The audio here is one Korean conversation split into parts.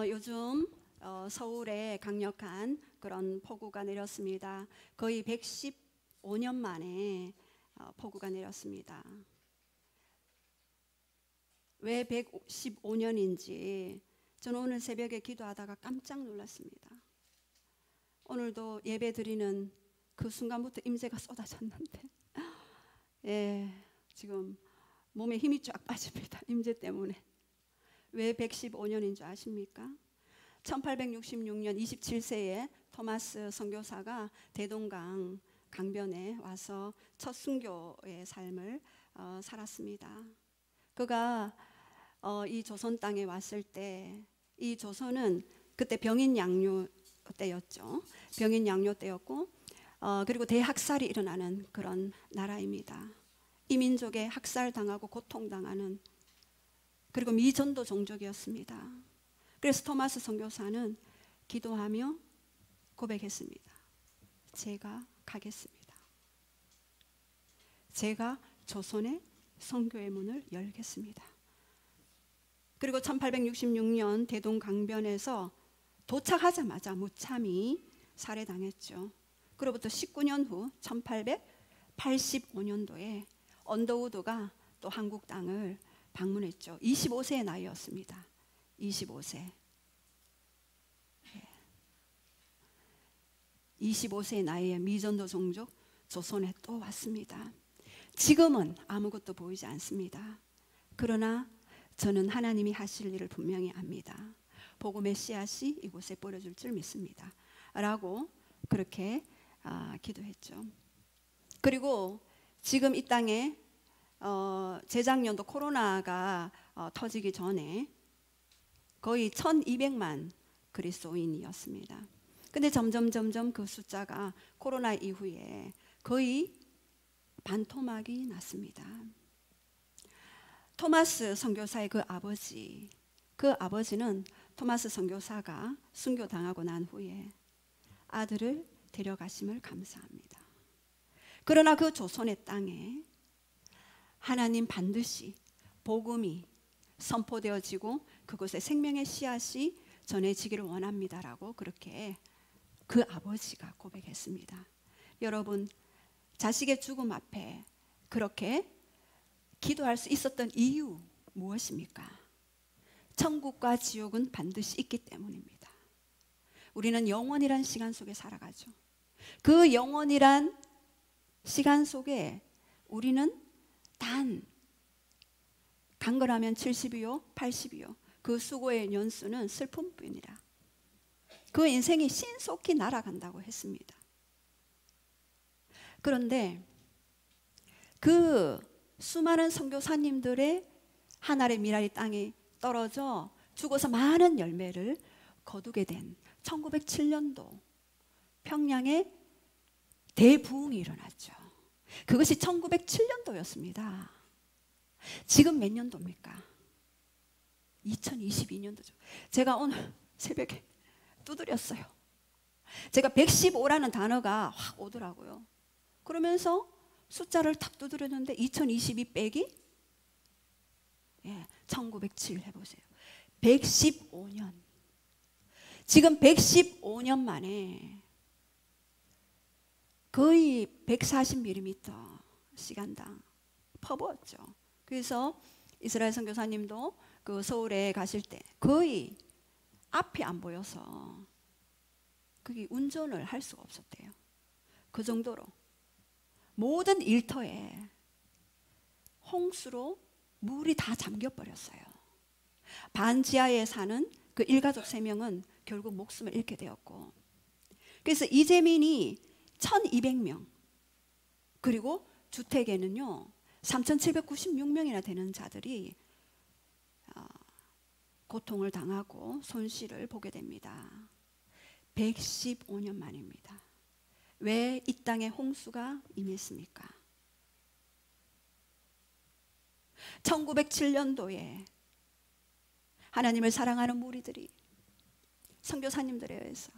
요즘 서울에 강력한 그런 폭우가 내렸습니다. 거의 115년 만에 폭우가 내렸습니다. 왜 115년인지 저는 오늘 새벽에 기도하다가 깜짝 놀랐습니다. 오늘도 예배 드리는 그 순간부터 임재가 쏟아졌는데 지금 몸에 힘이 쫙 빠집니다. 임재 때문에. 왜 115년인 줄 아십니까? 1866년 27세에 토마스 선교사가 대동강 강변에 와서 첫 순교의 삶을 살았습니다. 그가 이 조선 땅에 왔을 때, 이 조선은 그때 병인 양료 때였죠. 병인 양료 때였고 그리고 대학살이 일어나는 그런 나라입니다. 이민족에 학살당하고 고통당하는, 그리고 미전도 종족이었습니다. 그래서 토마스 선교사는 기도하며 고백했습니다. 제가 가겠습니다. 제가 조선의 선교의 문을 열겠습니다. 그리고 1866년 대동강변에서 도착하자마자 무참히 살해당했죠. 그로부터 19년 후 1885년도에 언더우드가 또 한국 땅을 방문했죠. 25세의 나이였습니다. 25세. 25세의 나이에 미전도 종족 조선에 또 왔습니다. 지금은 아무것도 보이지 않습니다. 그러나 저는 하나님이 하실 일을 분명히 압니다. 복음의 씨앗이 이곳에 뿌려질 줄 믿습니다. 라고 그렇게 기도했죠. 그리고 지금 이 땅에 재작년도 코로나가 터지기 전에 거의 1200만 그리스도인이었습니다. 근데 점점 그 숫자가 코로나 이후에 거의 반토막이 났습니다. 토마스 선교사의 그 아버지는 토마스 선교사가 순교당하고 난 후에 아들을 데려가심을 감사합니다. 그러나 그 조선의 땅에 하나님 반드시 복음이 선포되어지고 그곳에 생명의 씨앗이 전해지기를 원합니다라고 그렇게 그 아버지가 고백했습니다. 여러분, 자식의 죽음 앞에 그렇게 기도할 수 있었던 이유 무엇입니까? 천국과 지옥은 반드시 있기 때문입니다. 우리는 영원이란 시간 속에 살아가죠. 그 영원이란 시간 속에 우리는 단 강건하면 70이요 80이요 그 수고의 연수는 슬픔뿐이라. 그 인생이 신속히 날아간다고 했습니다. 그런데 그 수많은 선교사님들의 한 알의 미랄이 땅에 떨어져 죽어서 많은 열매를 거두게 된 1907년도 평양에 대부흥이 일어났죠. 그것이 1907년도였습니다. 지금 몇 년도입니까? 2022년도죠. 제가 오늘 새벽에 두드렸어요. 제가 115라는 단어가 확 오더라고요. 그러면서 숫자를 탁 두드렸는데 2022 빼기 1907 해보세요. 115년. 지금 115년 만에 거의 140mm 시간당 퍼부었죠. 그래서 이스라엘 선교사님도 그 서울에 가실 때 거의 앞이 안 보여서 그게 운전을 할 수가 없었대요. 그 정도로 모든 일터에 홍수로 물이 다 잠겨버렸어요. 반지하에 사는 그 일가족 3명은 결국 목숨을 잃게 되었고, 그래서 이재민이 1200명, 그리고 주택에는요 3796명이나 되는 자들이 고통을 당하고 손실을 보게 됩니다. 115년 만입니다. 왜 이 땅에 홍수가 임했습니까? 1907년도에 하나님을 사랑하는 무리들이 선교사님들에 의해서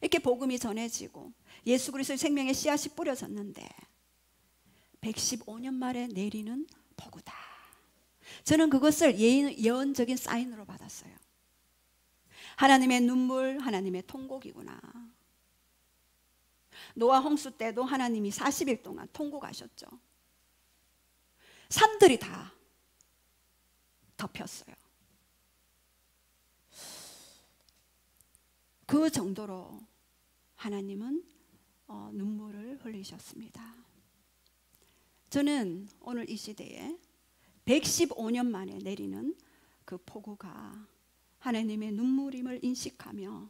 이렇게 복음이 전해지고 예수 그리스도의 생명의 씨앗이 뿌려졌는데 115년 만에 내리는 폭우다. 저는 그것을 예언적인 사인으로 받았어요. 하나님의 눈물, 하나님의 통곡이구나. 노아 홍수 때도 하나님이 40일 동안 통곡하셨죠. 산들이 다 덮였어요. 그 정도로 하나님은 눈물을 흘리셨습니다. 저는 오늘 이 시대에 115년 만에 내리는 그 폭우가 하나님의 눈물임을 인식하며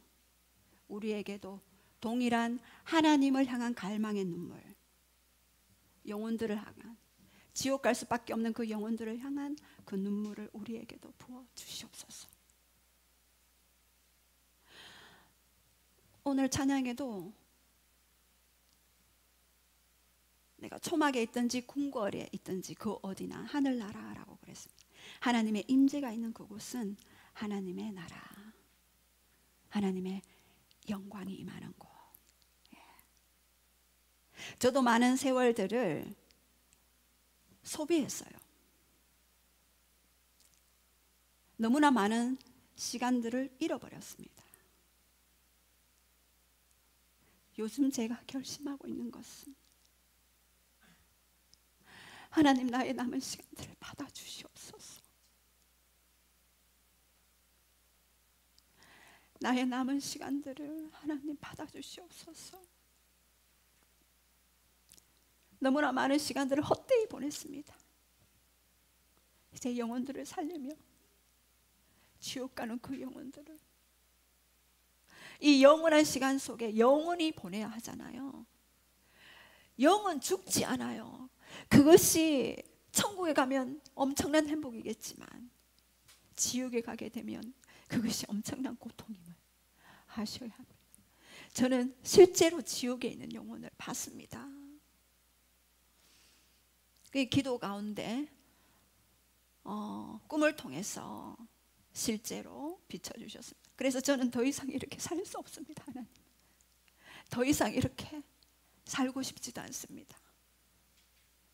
우리에게도 동일한 하나님을 향한 갈망의 눈물, 영혼들을 향한, 지옥 갈 수밖에 없는 그 영혼들을 향한 그 눈물을 우리에게도 부어 주시옵소서. 오늘 찬양에도 내가 초막에 있든지 궁궐에 있든지 그 어디나 하늘나라라고 그랬습니다. 하나님의 임재가 있는 그곳은 하나님의 나라, 하나님의 영광이 임하는 곳. 저도 많은 세월들을 소비했어요. 너무나 많은 시간들을 잃어버렸습니다. 요즘 제가 결심하고 있는 것은 하나님, 나의 남은 시간들을 받아주시옵소서. 나의 남은 시간들을 하나님 받아주시옵소서. 너무나 많은 시간들을 헛되이 보냈습니다. 이제 영혼들을 살리며 지옥 가는 그 영혼들을, 이 영원한 시간 속에 영원히 보내야 하잖아요. 영은 죽지 않아요. 그것이 천국에 가면 엄청난 행복이겠지만 지옥에 가게 되면 그것이 엄청난 고통임을 아셔야 합니다. 저는 실제로 지옥에 있는 영혼을 봤습니다. 그 기도 가운데 꿈을 통해서 실제로 비춰주셨습니다. 그래서 저는 더 이상 이렇게 살 수 없습니다. 하나님, 더 이상 이렇게 살고 싶지도 않습니다.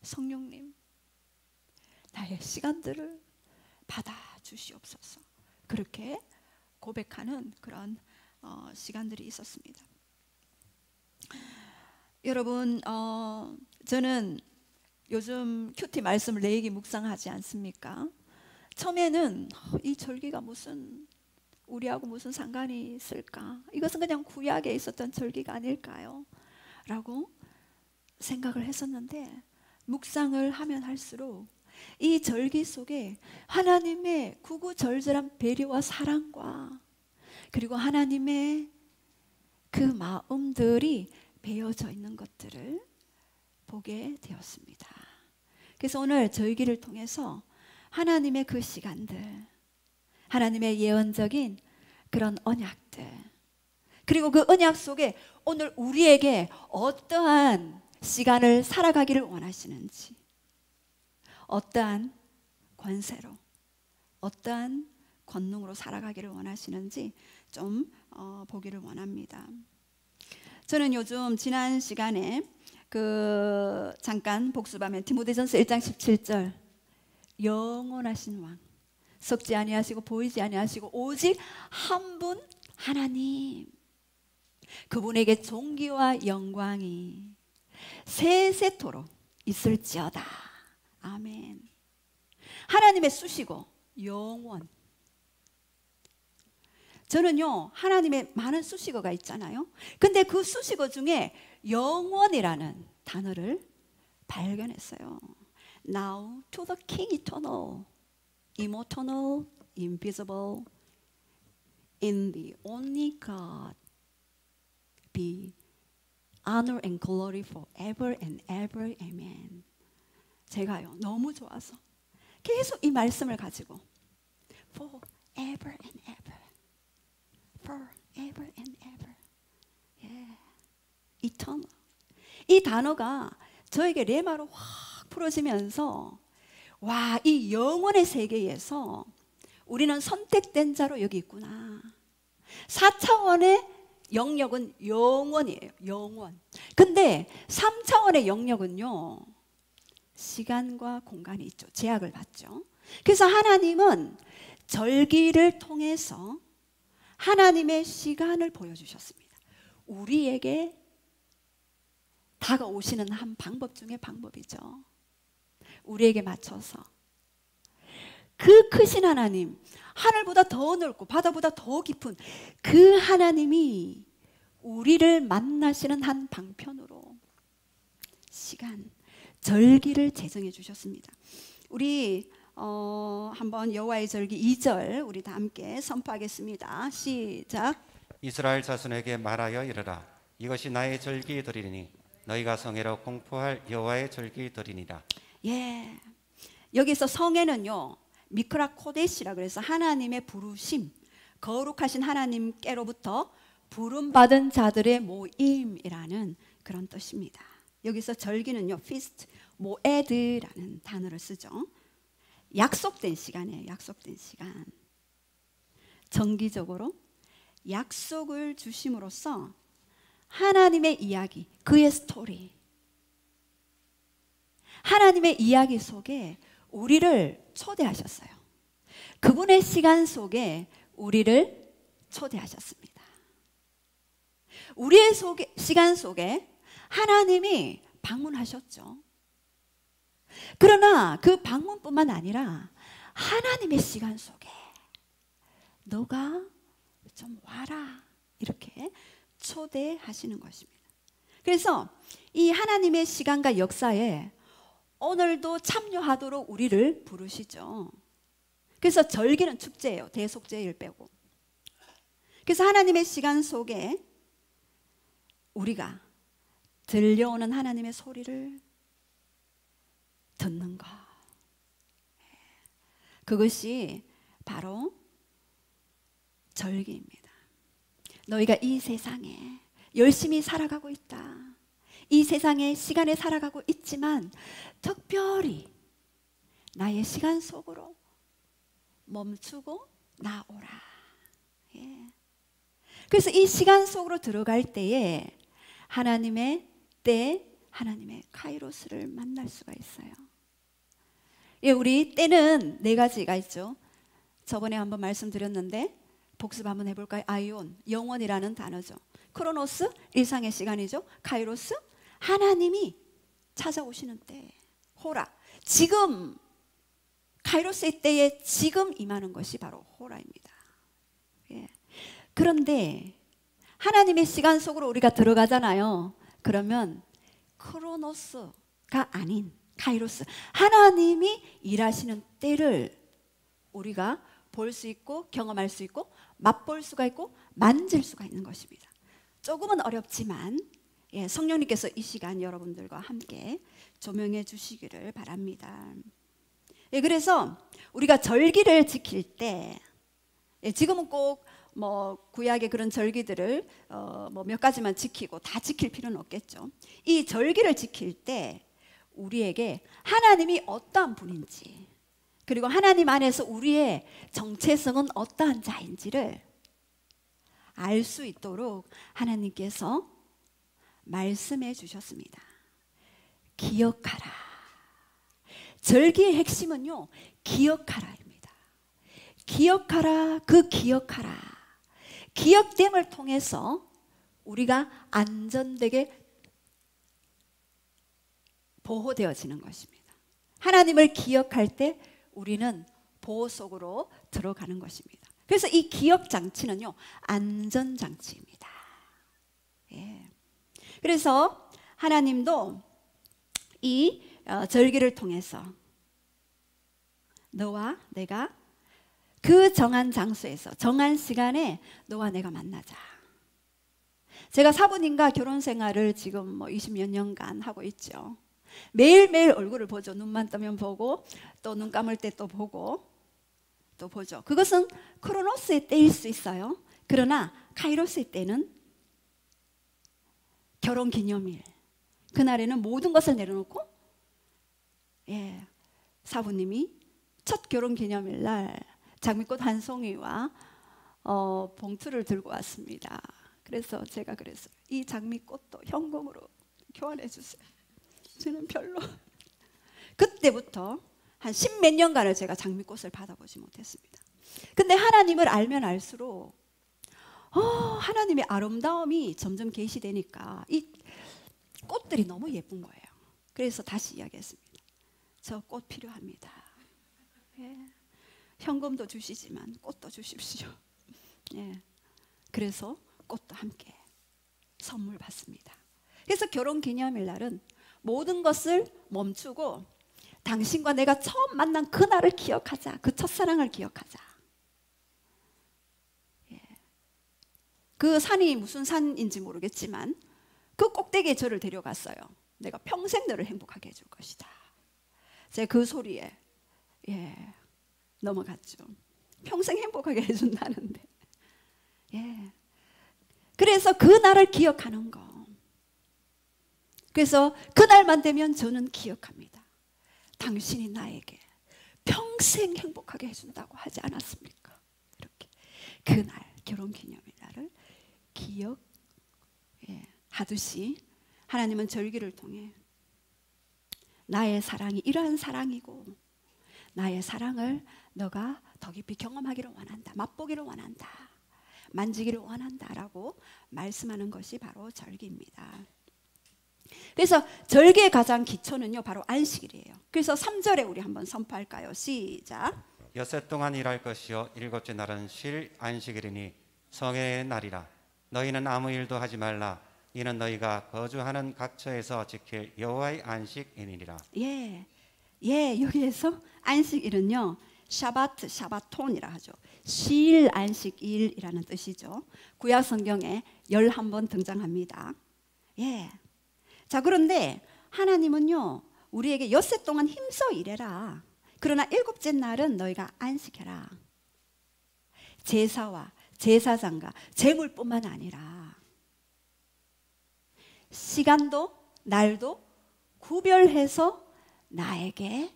성령님, 나의 시간들을 받아주시옵소서. 그렇게 고백하는 그런 시간들이 있었습니다. 여러분, 저는 요즘 큐티 말씀을 내 얘기 묵상하지 않습니까? 처음에는 이 절기가 무슨 우리하고 무슨 상관이 있을까? 이것은 그냥 구약에 있었던 절기가 아닐까요? 라고 생각을 했었는데, 묵상을 하면 할수록 이 절기 속에 하나님의 구구절절한 배려와 사랑과 그리고 하나님의 그 마음들이 배어져 있는 것들을 보게 되었습니다. 그래서 오늘 절기를 통해서 하나님의 그 시간들, 하나님의 예언적인 그런 언약들, 그리고 그 언약 속에 오늘 우리에게 어떠한 시간을 살아가기를 원하시는지, 어떠한 권세로, 어떠한 권능으로 살아가기를 원하시는지 좀 보기를 원합니다. 저는 요즘 지난 시간에 잠깐 복습하면 디모데전서 1장 17절, 영원하신 왕, 썩지 아니하시고 보이지 아니하시고 오직 한 분 하나님, 그분에게 존귀와 영광이 세세토록 있을지어다. 아멘. 하나님의 수식어 영원. 저는요, 하나님의 많은 수식어가 있잖아요. 근데 그 수식어 중에 영원이라는 단어를 발견했어요. Now to the King eternal, immortal, invisible, in the only God be honor and glory forever and ever. Amen. 제가요, 너무 좋아서 계속 이 말씀을 가지고 forever and ever, forever and ever. Yeah. eternal. 이 단어가 저에게 레마로 확 풀어지면서, 와, 이 영원의 세계에서 우리는 선택된 자로 여기 있구나. 4차원의 영역은 영원이에요. 영원. 근데 3차원의 영역은요, 시간과 공간이 있죠. 제약을 받죠. 그래서 하나님은 절기를 통해서 하나님의 시간을 보여주셨습니다. 우리에게 다가오시는 한 방법 중에 방법이죠. 우리에게 맞춰서 그 크신 하나님, 하늘보다 더 넓고 바다보다 더 깊은 그 하나님이 우리를 만나시는 한 방편으로 시간, 절기를 제정해 주셨습니다. 우리 한번 여호와의 절기 2절 우리 다 함께 선포하겠습니다. 시작. 이스라엘 자손에게 말하여 이르라. 이것이 나의 절기들이니 너희가 성회로 공포할 여호와의 절기들이니라. 예, 여기서 성회는요 미크라 코데시라 그래서 하나님의 부르심, 거룩하신 하나님께로부터 부름받은 자들의 모임이라는 그런 뜻입니다. 여기서 절기는요 feast, 모에드라는 단어를 쓰죠. 약속된 시간이에요. 약속된 시간. 정기적으로 약속을 주심으로써 하나님의 이야기, 그의 스토리, 하나님의 이야기 속에 우리를 초대하셨어요. 그분의 시간 속에 우리를 초대하셨습니다. 우리의 시간 속에 하나님이 방문하셨죠. 그러나 그 방문뿐만 아니라 하나님의 시간 속에 너가 좀 와라 이렇게 초대하시는 것입니다. 그래서 이 하나님의 시간과 역사에 오늘도 참여하도록 우리를 부르시죠. 그래서 절기는 축제예요. 대속죄일 빼고. 그래서 하나님의 시간 속에 우리가 들려오는 하나님의 소리를 듣는 것, 그것이 바로 절기입니다. 너희가 이 세상에 열심히 살아가고 있다. 이 세상의 시간에 살아가고 있지만 특별히 나의 시간 속으로 멈추고 나오라. 예. 그래서 이 시간 속으로 들어갈 때에 하나님의 때, 하나님의 카이로스를 만날 수가 있어요. 예, 우리 때는 4가지가 있죠. 저번에 한번 말씀드렸는데 복습 한번 해볼까요? 아이온, 영원이라는 단어죠. 크로노스, 일상의 시간이죠. 카이로스, 하나님이 찾아오시는 때. 호라, 지금 카이로스의 때에 지금 임하는 것이 바로 호라입니다. 예. 그런데 하나님의 시간 속으로 우리가 들어가잖아요. 그러면 크로노스가 아닌 카이로스, 하나님이 일하시는 때를 우리가 볼 수 있고 경험할 수 있고 맛볼 수가 있고 만질 수가 있는 것입니다. 조금은 어렵지만 예, 성령님께서 이 시간 여러분들과 함께 조명해 주시기를 바랍니다. 예, 그래서 우리가 절기를 지킬 때 예, 지금은 꼭 뭐 구약의 그런 절기들을 뭐 몇 가지만 지키고 다 지킬 필요는 없겠죠. 이 절기를 지킬 때 우리에게 하나님이 어떠한 분인지, 그리고 하나님 안에서 우리의 정체성은 어떠한 자인지를 알 수 있도록 하나님께서 말씀해 주셨습니다. 기억하라. 절기의 핵심은요, 기억하라입니다. 기억하라, 그 기억하라. 기억됨을 통해서 우리가 안전되게 보호되어지는 것입니다. 하나님을 기억할 때 우리는 보호 속으로 들어가는 것입니다. 그래서 이 기억 장치는요, 안전 장치입니다. 예. 그래서 하나님도 이 절기를 통해서 너와 내가 그 정한 장소에서 정한 시간에 너와 내가 만나자. 제가 사부님과 결혼 생활을 지금 뭐 20몇 년간 하고 있죠. 매일매일 얼굴을 보죠. 눈만 뜨면 보고 또 눈 감을 때 또 보고 또 보죠. 그것은 크로노스의 때일 수 있어요. 그러나 카이로스의 때는 결혼 기념일, 그날에는 모든 것을 내려놓고 예, 사부님이 첫 결혼 기념일 날 장미꽃 한 송이와 봉투를 들고 왔습니다. 그래서 제가 그랬어요. 이 장미꽃도 현금으로 교환해 주세요. 저는 별로. 그때부터 한 10몇 년간을 제가 장미꽃을 받아보지 못했습니다. 근데 하나님을 알면 알수록 하나님의 아름다움이 점점 계시되니까 이 꽃들이 너무 예쁜 거예요. 그래서 다시 이야기했습니다. 저 꽃 필요합니다. 예. 현금도 주시지만 꽃도 주십시오. 예. 그래서 꽃도 함께 선물 받습니다. 그래서 결혼기념일 날은 모든 것을 멈추고 당신과 내가 처음 만난 그날을 기억하자. 그 첫사랑을 기억하자. 예. 그 산이 무슨 산인지 모르겠지만 그 꼭대기에 저를 데려갔어요. 내가 평생 너를 행복하게 해줄 것이다. 제가 그 소리에 넘어갔죠. 평생 행복하게 해준다는데. 예. 그래서 그 날을 기억하는 거. 그래서 그날만 되면 저는 기억합니다. 당신이 나에게 평생 행복하게 해준다고 하지 않았습니까? 이렇게 그날 결혼기념일 날을 기억하듯이 하나님은 절기를 통해 나의 사랑이 이러한 사랑이고 나의 사랑을 너가 더 깊이 경험하기를 원한다. 맛보기를 원한다. 만지기를 원한다라고 말씀하는 것이 바로 절기입니다. 그래서 절기의 가장 기초는요 바로 안식일이에요. 그래서 3절에 우리 한번 선포할까요? 시작. 엿새 동안 일할 것이요 일곱째 날은 쉴 안식일이니 성회의 날이라. 너희는 아무 일도 하지 말라. 이는 너희가 거주하는 각처에서 지킬 여호와의 안식일이니라. 여기에서 안식일은요 샤바트, 샤바톤이라 하죠. 쉴 안식일이라는 뜻이죠. 구약 성경에 11번 등장합니다. 자, 그런데 하나님은요 우리에게 엿새 동안 힘써 일해라. 그러나 일곱째 날은 너희가 안식해라. 제사와 제사장과 제물뿐만 아니라 시간도 날도 구별해서 나에게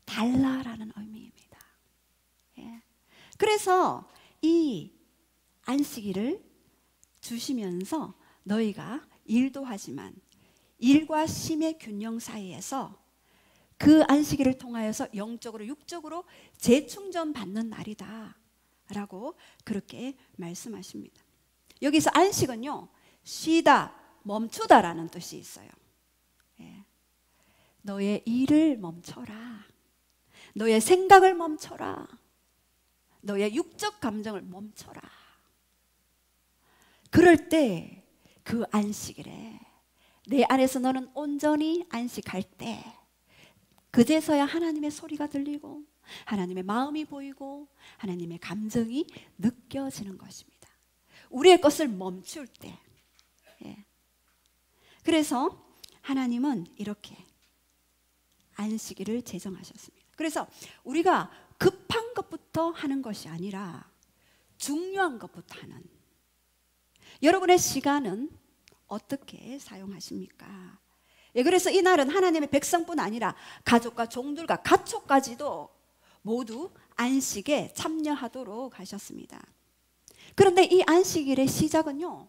달라라는 의미입니다. 그래서 이 안식일을 주시면서 너희가 일도 하지만 일과 쉼의 균형 사이에서 그 안식일을 통하여서 영적으로 육적으로 재충전 받는 날이다 라고 그렇게 말씀하십니다. 여기서 안식은요 쉬다 멈추다라는 뜻이 있어요. 너의 일을 멈춰라. 너의 생각을 멈춰라. 너의 육적 감정을 멈춰라. 그럴 때 그 안식일에 내 안에서 너는 온전히 안식할 때 그제서야 하나님의 소리가 들리고 하나님의 마음이 보이고 하나님의 감정이 느껴지는 것입니다. 우리의 것을 멈출 때. 그래서 하나님은 이렇게 안식일을 제정하셨습니다. 그래서 우리가 급한 것부터 하는 것이 아니라 중요한 것부터 하는. 여러분의 시간은 어떻게 사용하십니까? 그래서 이 날은 하나님의 백성뿐 아니라 가족과 종들과 가축까지도 모두 안식에 참여하도록 하셨습니다. 그런데 이 안식일의 시작은요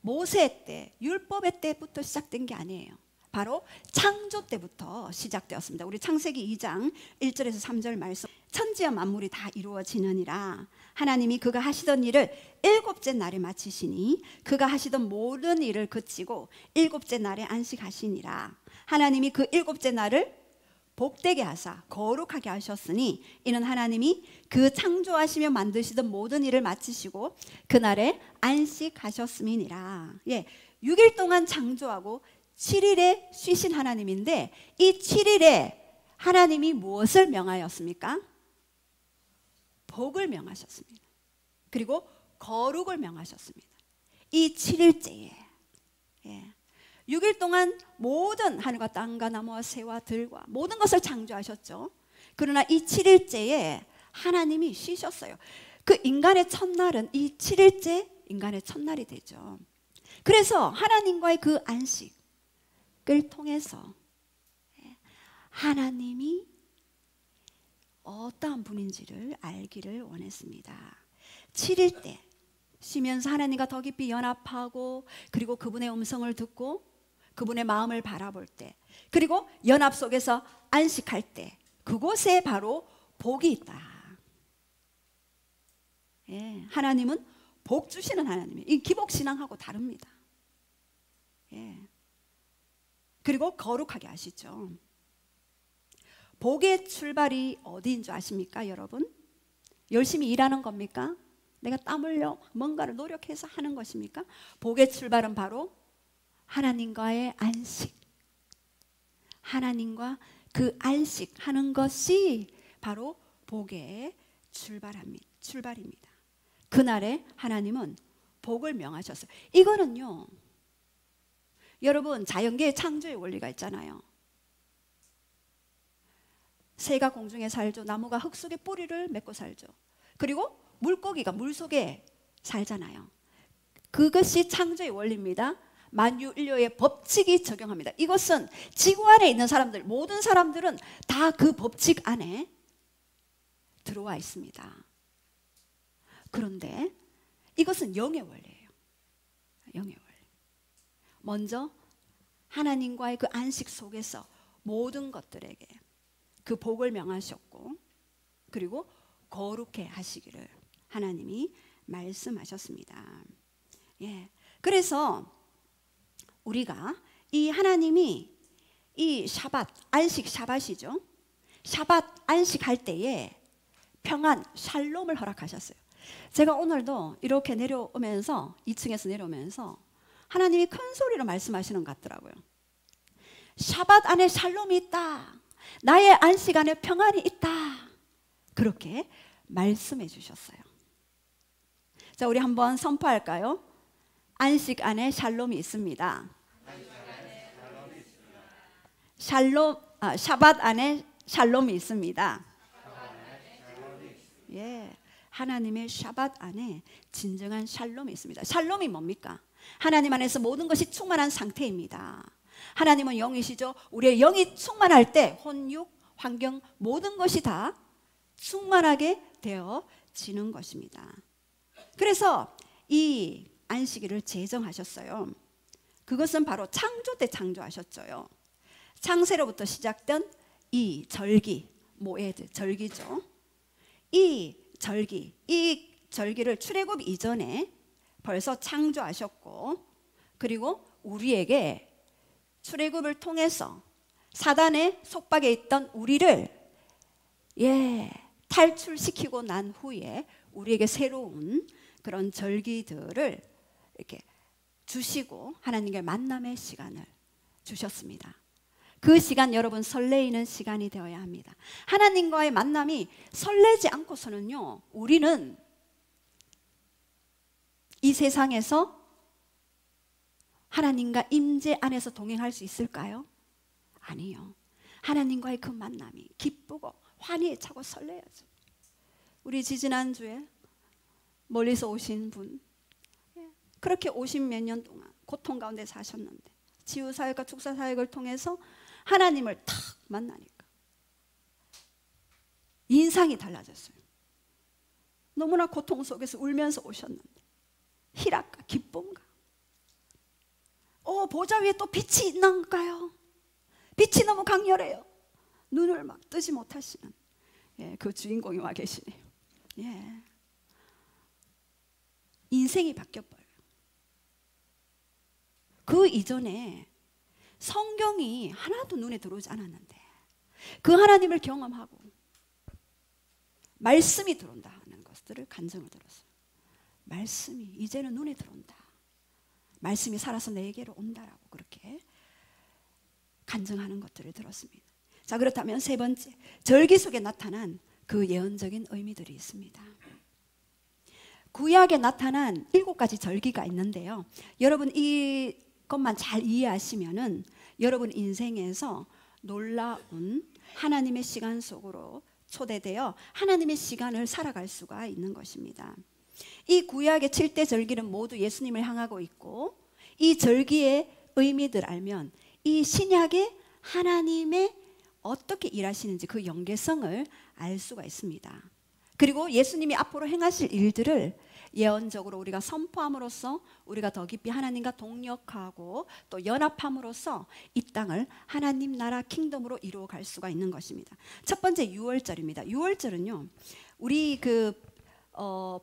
모세 때, 율법의 때부터 시작된 게 아니에요. 바로 창조 때부터 시작되었습니다. 우리 창세기 2장 1절에서 3절 말씀. 천지와 만물이 다 이루어지느니라. 하나님이 그가 하시던 일을 일곱째 날에 마치시니 그가 하시던 모든 일을 그치고 일곱째 날에 안식하시니라. 하나님이 그 일곱째 날을 복되게 하사 거룩하게 하셨으니 이는 하나님이 그 창조하시며 만드시던 모든 일을 마치시고 그날에 안식하셨음이니라. 6일 동안 창조하고 7일에 쉬신 하나님인데 이 7일에 하나님이 무엇을 명하였습니까? 복을 명하셨습니다. 그리고 거룩을 명하셨습니다. 이 7일째에 6일 동안 모든 하늘과 땅과 나무와 새와 들과 모든 것을 창조하셨죠. 그러나 이 7일째에 하나님이 쉬셨어요. 그 인간의 첫날은 이 7일째 인간의 첫날이 되죠. 그래서 하나님과의 그 안식을 통해서 하나님이 어떠한 분인지를 알기를 원했습니다. 7일 때 쉬면서 하나님과 더 깊이 연합하고 그리고 그분의 음성을 듣고 그분의 마음을 바라볼 때 그리고 연합 속에서 안식할 때 그곳에 바로 복이 있다. 하나님은 복 주시는 하나님이에요. 이 기복신앙하고 다릅니다. 예. 그리고 거룩하게 하시죠. 복의 출발이 어디인 줄 아십니까, 여러분? 열심히 일하는 겁니까? 내가 땀 흘려 뭔가를 노력해서 하는 것입니까? 복의 출발은 바로 하나님과의 안식. 하나님과 그 안식하는 것이 바로 복의 출발입니다. 그날에 하나님은 복을 명하셨어요. 이거는요, 여러분 자연계의 창조의 원리가 있잖아요. 새가 공중에 살죠. 나무가 흙 속에 뿌리를 맺고 살죠. 그리고 물고기가 물속에 살잖아요. 그것이 창조의 원리입니다. 만유인류의 법칙이 적용합니다. 이것은 지구 안에 있는 사람들, 모든 사람들은 다 그 법칙 안에 들어와 있습니다. 그런데 이것은 영의 원리예요. 영의 원리. 먼저 하나님과의 그 안식 속에서 모든 것들에게 그 복을 명하셨고, 그리고 거룩해 하시기를 하나님이 말씀하셨습니다. 예. 그래서 우리가 이 하나님이 이 샤밧, 안식 샤밧이죠. 샤밧 안식할 때에 평안, 샬롬을 허락하셨어요. 제가 오늘도 이렇게 내려오면서 2층에서 내려오면서 하나님이 큰 소리로 말씀하시는 것 같더라고요. 샤밧 안에 샬롬이 있다. 나의 안식 안에 평안이 있다. 그렇게 말씀해 주셨어요. 자, 우리 한번 선포할까요? 안식 안에 샬롬이 있습니다. 샤밧 안에 샬롬이 있습니다. 예, 하나님의 샤밧 안에 진정한 샬롬이 있습니다. 샬롬이 뭡니까? 하나님 안에서 모든 것이 충만한 상태입니다. 하나님은 영이시죠. 우리의 영이 충만할 때 혼육, 환경 모든 것이 다 충만하게 되어지는 것입니다. 그래서 이 안식일을 제정하셨어요. 그것은 바로 창조 때 창조하셨죠. 창세로부터 시작된 이 절기, 모에드, 절기죠. 이 절기를 출애굽 이전에 벌써 창조하셨고, 그리고 우리에게 출애굽을 통해서 사단의 속박에 있던 우리를 탈출시키고 난 후에 우리에게 새로운 그런 절기들을 이렇게 주시고 하나님께 만남의 시간을 주셨습니다. 그 시간 여러분 설레이는 시간이 되어야 합니다. 하나님과의 만남이 설레지 않고서는요, 우리는 이 세상에서 하나님과 임재 안에서 동행할 수 있을까요? 아니요. 하나님과의 그 만남이 기쁘고 환희에 차고 설레야죠. 우리 지지난주에 멀리서 오신 분, 그렇게 50몇 년 동안 고통 가운데 사셨는데 치유사역과 축사사역을 통해서 하나님을 탁 만나니까 인상이 달라졌어요. 너무나 고통 속에서 울면서 오셨는데 희락과 기쁨과 보좌 위에 또 빛이 있는가요? 빛이 너무 강렬해요. 눈을 막 뜨지 못하시는 그 주인공이 와 계시네요. 인생이 바뀌어버려요. 그 이전에 성경이 하나도 눈에 들어오지 않았는데 그 하나님을 경험하고 말씀이 들어온다 하는 것들을 간증을 들었어요. 말씀이 이제는 눈에 들어온다. 말씀이 살아서 내게로 온다라고 그렇게 간증하는 것들을 들었습니다. 자, 그렇다면 세 번째, 절기 속에 나타난 그 예언적인 의미들이 있습니다. 구약에 나타난 7가지 절기가 있는데요. 여러분 이것만 잘 이해하시면은 여러분 인생에서 놀라운 하나님의 시간 속으로 초대되어 하나님의 시간을 살아갈 수가 있는 것입니다. 이 구약의 7대 절기는 모두 예수님을 향하고 있고, 이 절기의 의미들 알면 이 신약의 하나님의 어떻게 일하시는지 그 연계성을 알 수가 있습니다. 그리고 예수님이 앞으로 행하실 일들을 예언적으로 우리가 선포함으로써 우리가 더 깊이 하나님과 동역하고 또 연합함으로써 이 땅을 하나님 나라 킹덤으로 이루어갈 수가 있는 것입니다. 첫 번째 6월절입니다. 6월절은요, 우리 그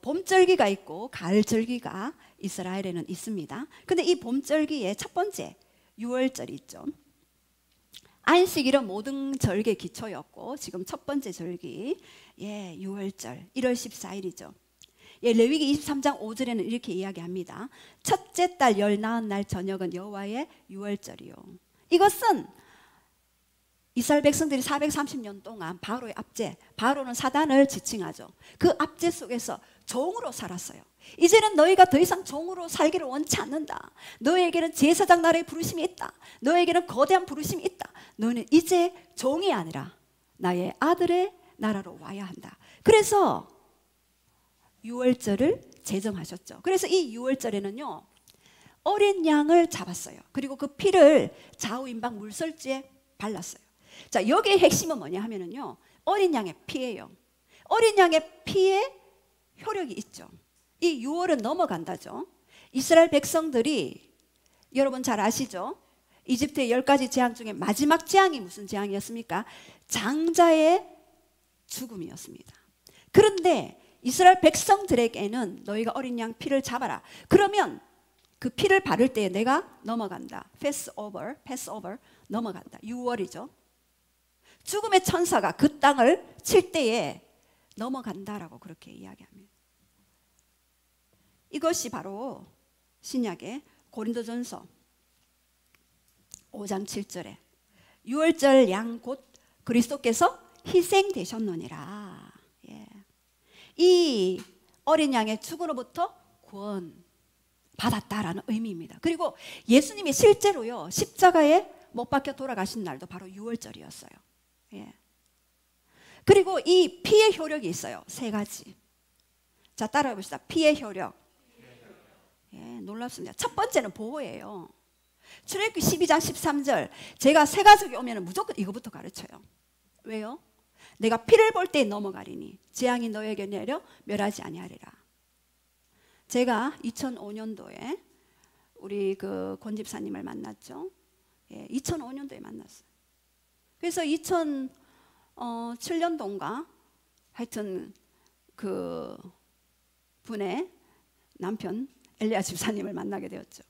봄절기가 있고 가을절기가 이스라엘에는 있습니다. 근데 이 봄절기의 첫 번째 유월절이 있죠. 안식일은 모든 절기의 기초였고 지금 첫 번째 절기 유월절 1월 14일이죠. 레위기 23장 5절에는 이렇게 이야기합니다. 첫째 달 19날 저녁은 여호와의 유월절이요. 이것은 이스라엘 백성들이 430년 동안 바로의 압제, 바로는 사단을 지칭하죠. 그 압제 속에서 종으로 살았어요. 이제는 너희가 더 이상 종으로 살기를 원치 않는다. 너희에게는 제사장 나라의 부르심이 있다. 너희에게는 거대한 부르심이 있다. 너희는 이제 종이 아니라 나의 아들의 나라로 와야 한다. 그래서 유월절을 제정하셨죠. 그래서 이 유월절에는요, 어린 양을 잡았어요. 그리고 그 피를 좌우임방 물설지에 발랐어요. 자, 여기의 핵심은 뭐냐 하면은요, 어린 양의 피예요. 어린 양의 피에 효력이 있죠. 이 유월은 넘어간다죠. 이스라엘 백성들이 여러분 잘 아시죠? 이집트의 10가지 재앙 중에 마지막 재앙이 무슨 재앙이었습니까? 장자의 죽음이었습니다. 그런데 이스라엘 백성들에게는 너희가 어린 양 피를 잡아라. 그러면 그 피를 바를 때 내가 넘어간다. 패스 오버 넘어간다. 유월이죠. 죽음의 천사가 그 땅을 칠 때에 넘어간다라고 그렇게 이야기합니다. 이것이 바로 신약의 고린도전서 5장 7절에 유월절 양 곧 그리스도께서 희생되셨느니라. 이 어린 양의 죽음으로부터 구원 받았다라는 의미입니다. 그리고 예수님이 실제로요, 십자가에 못 박혀 돌아가신 날도 바로 유월절이었어요. 그리고 이 피의 효력이 있어요. 3가지. 자, 따라해 봅시다. 피의 효력. 놀랍습니다. 첫 번째는 보호예요. 출애굽기 12장 13절, 제가 새 가족이 오면 무조건 이거부터 가르쳐요. 왜요? 내가 피를 볼 때 넘어가리니 재앙이 너에게 내려 멸하지 아니하리라. 제가 2005년도에 우리 그 권 집사님을 만났죠. 2005년도에 만났어요. 그래서 2007년도인가 하여튼 그 분의 남편 엘리야 집사님을 만나게 되었죠.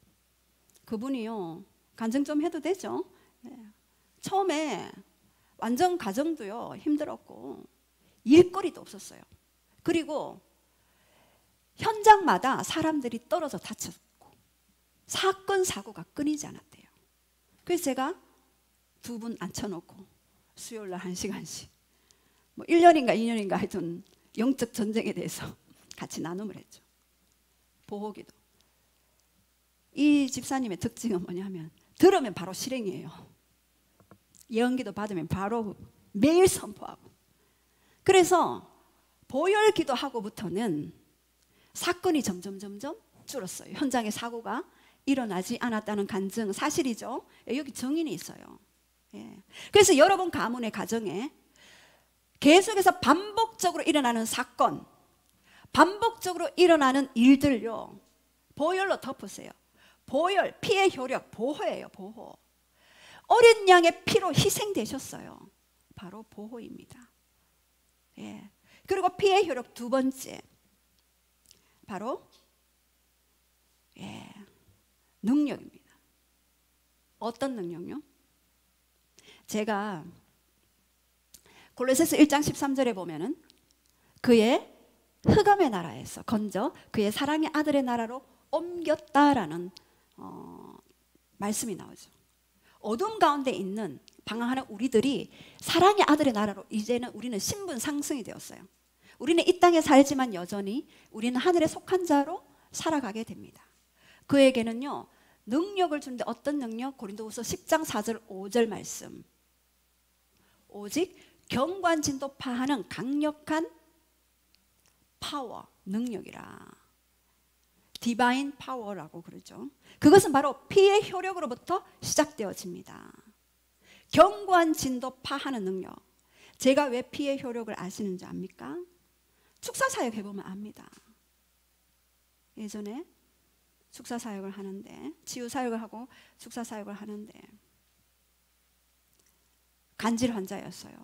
그분이요, 간증 좀 해도 되죠? 처음에 완전 가정도요 힘들었고 일거리도 없었어요. 그리고 현장마다 사람들이 떨어져 다쳤고 사건 사고가 끊이지 않았대요. 그래서 제가 2분 앉혀놓고 수요일날 1시간씩 뭐 1년인가 2년인가 하여튼 영적 전쟁에 대해서 같이 나눔을 했죠. 보호기도. 이 집사님의 특징은 뭐냐면 들으면 바로 실행이에요. 예언기도 받으면 바로 매일 선포하고. 그래서 보혈 기도하고부터는 사건이 점점 줄었어요. 현장에 사고가 일어나지 않았다는 간증 사실이죠. 여기 증인이 있어요. 그래서 여러분 가문의 가정에 계속해서 반복적으로 일어나는 사건, 반복적으로 일어나는 일들요, 보혈로 덮으세요. 보혈, 피의 효력, 보호예요. 보호. 어린 양의 피로 희생되셨어요. 바로 보호입니다. 그리고 피의 효력 2번째, 바로 능력입니다. 어떤 능력요? 제가 골로새서 1장 13절에 보면은 그의 흑암의 나라에서 건져 그의 사랑의 아들의 나라로 옮겼다라는 말씀이 나오죠. 어둠 가운데 있는 방황하는 우리들이 사랑의 아들의 나라로, 이제는 우리는 신분 상승이 되었어요. 우리는 이 땅에 살지만 여전히 우리는 하늘에 속한 자로 살아가게 됩니다. 그에게는요 능력을 주는데, 어떤 능력? 고린도후서 10장 4절 5절 말씀, 오직 경관진도파하는 강력한 파워, 능력이라. 디바인 파워라고 그러죠. 그것은 바로 피의 효력으로부터 시작되어집니다. 경관진도파하는 능력. 제가 왜 피의 효력을 아시는지 압니까? 축사사역 해보면 압니다. 예전에 축사사역을 하는데, 치유사역을 하고 축사사역을 하는데 간질 환자였어요.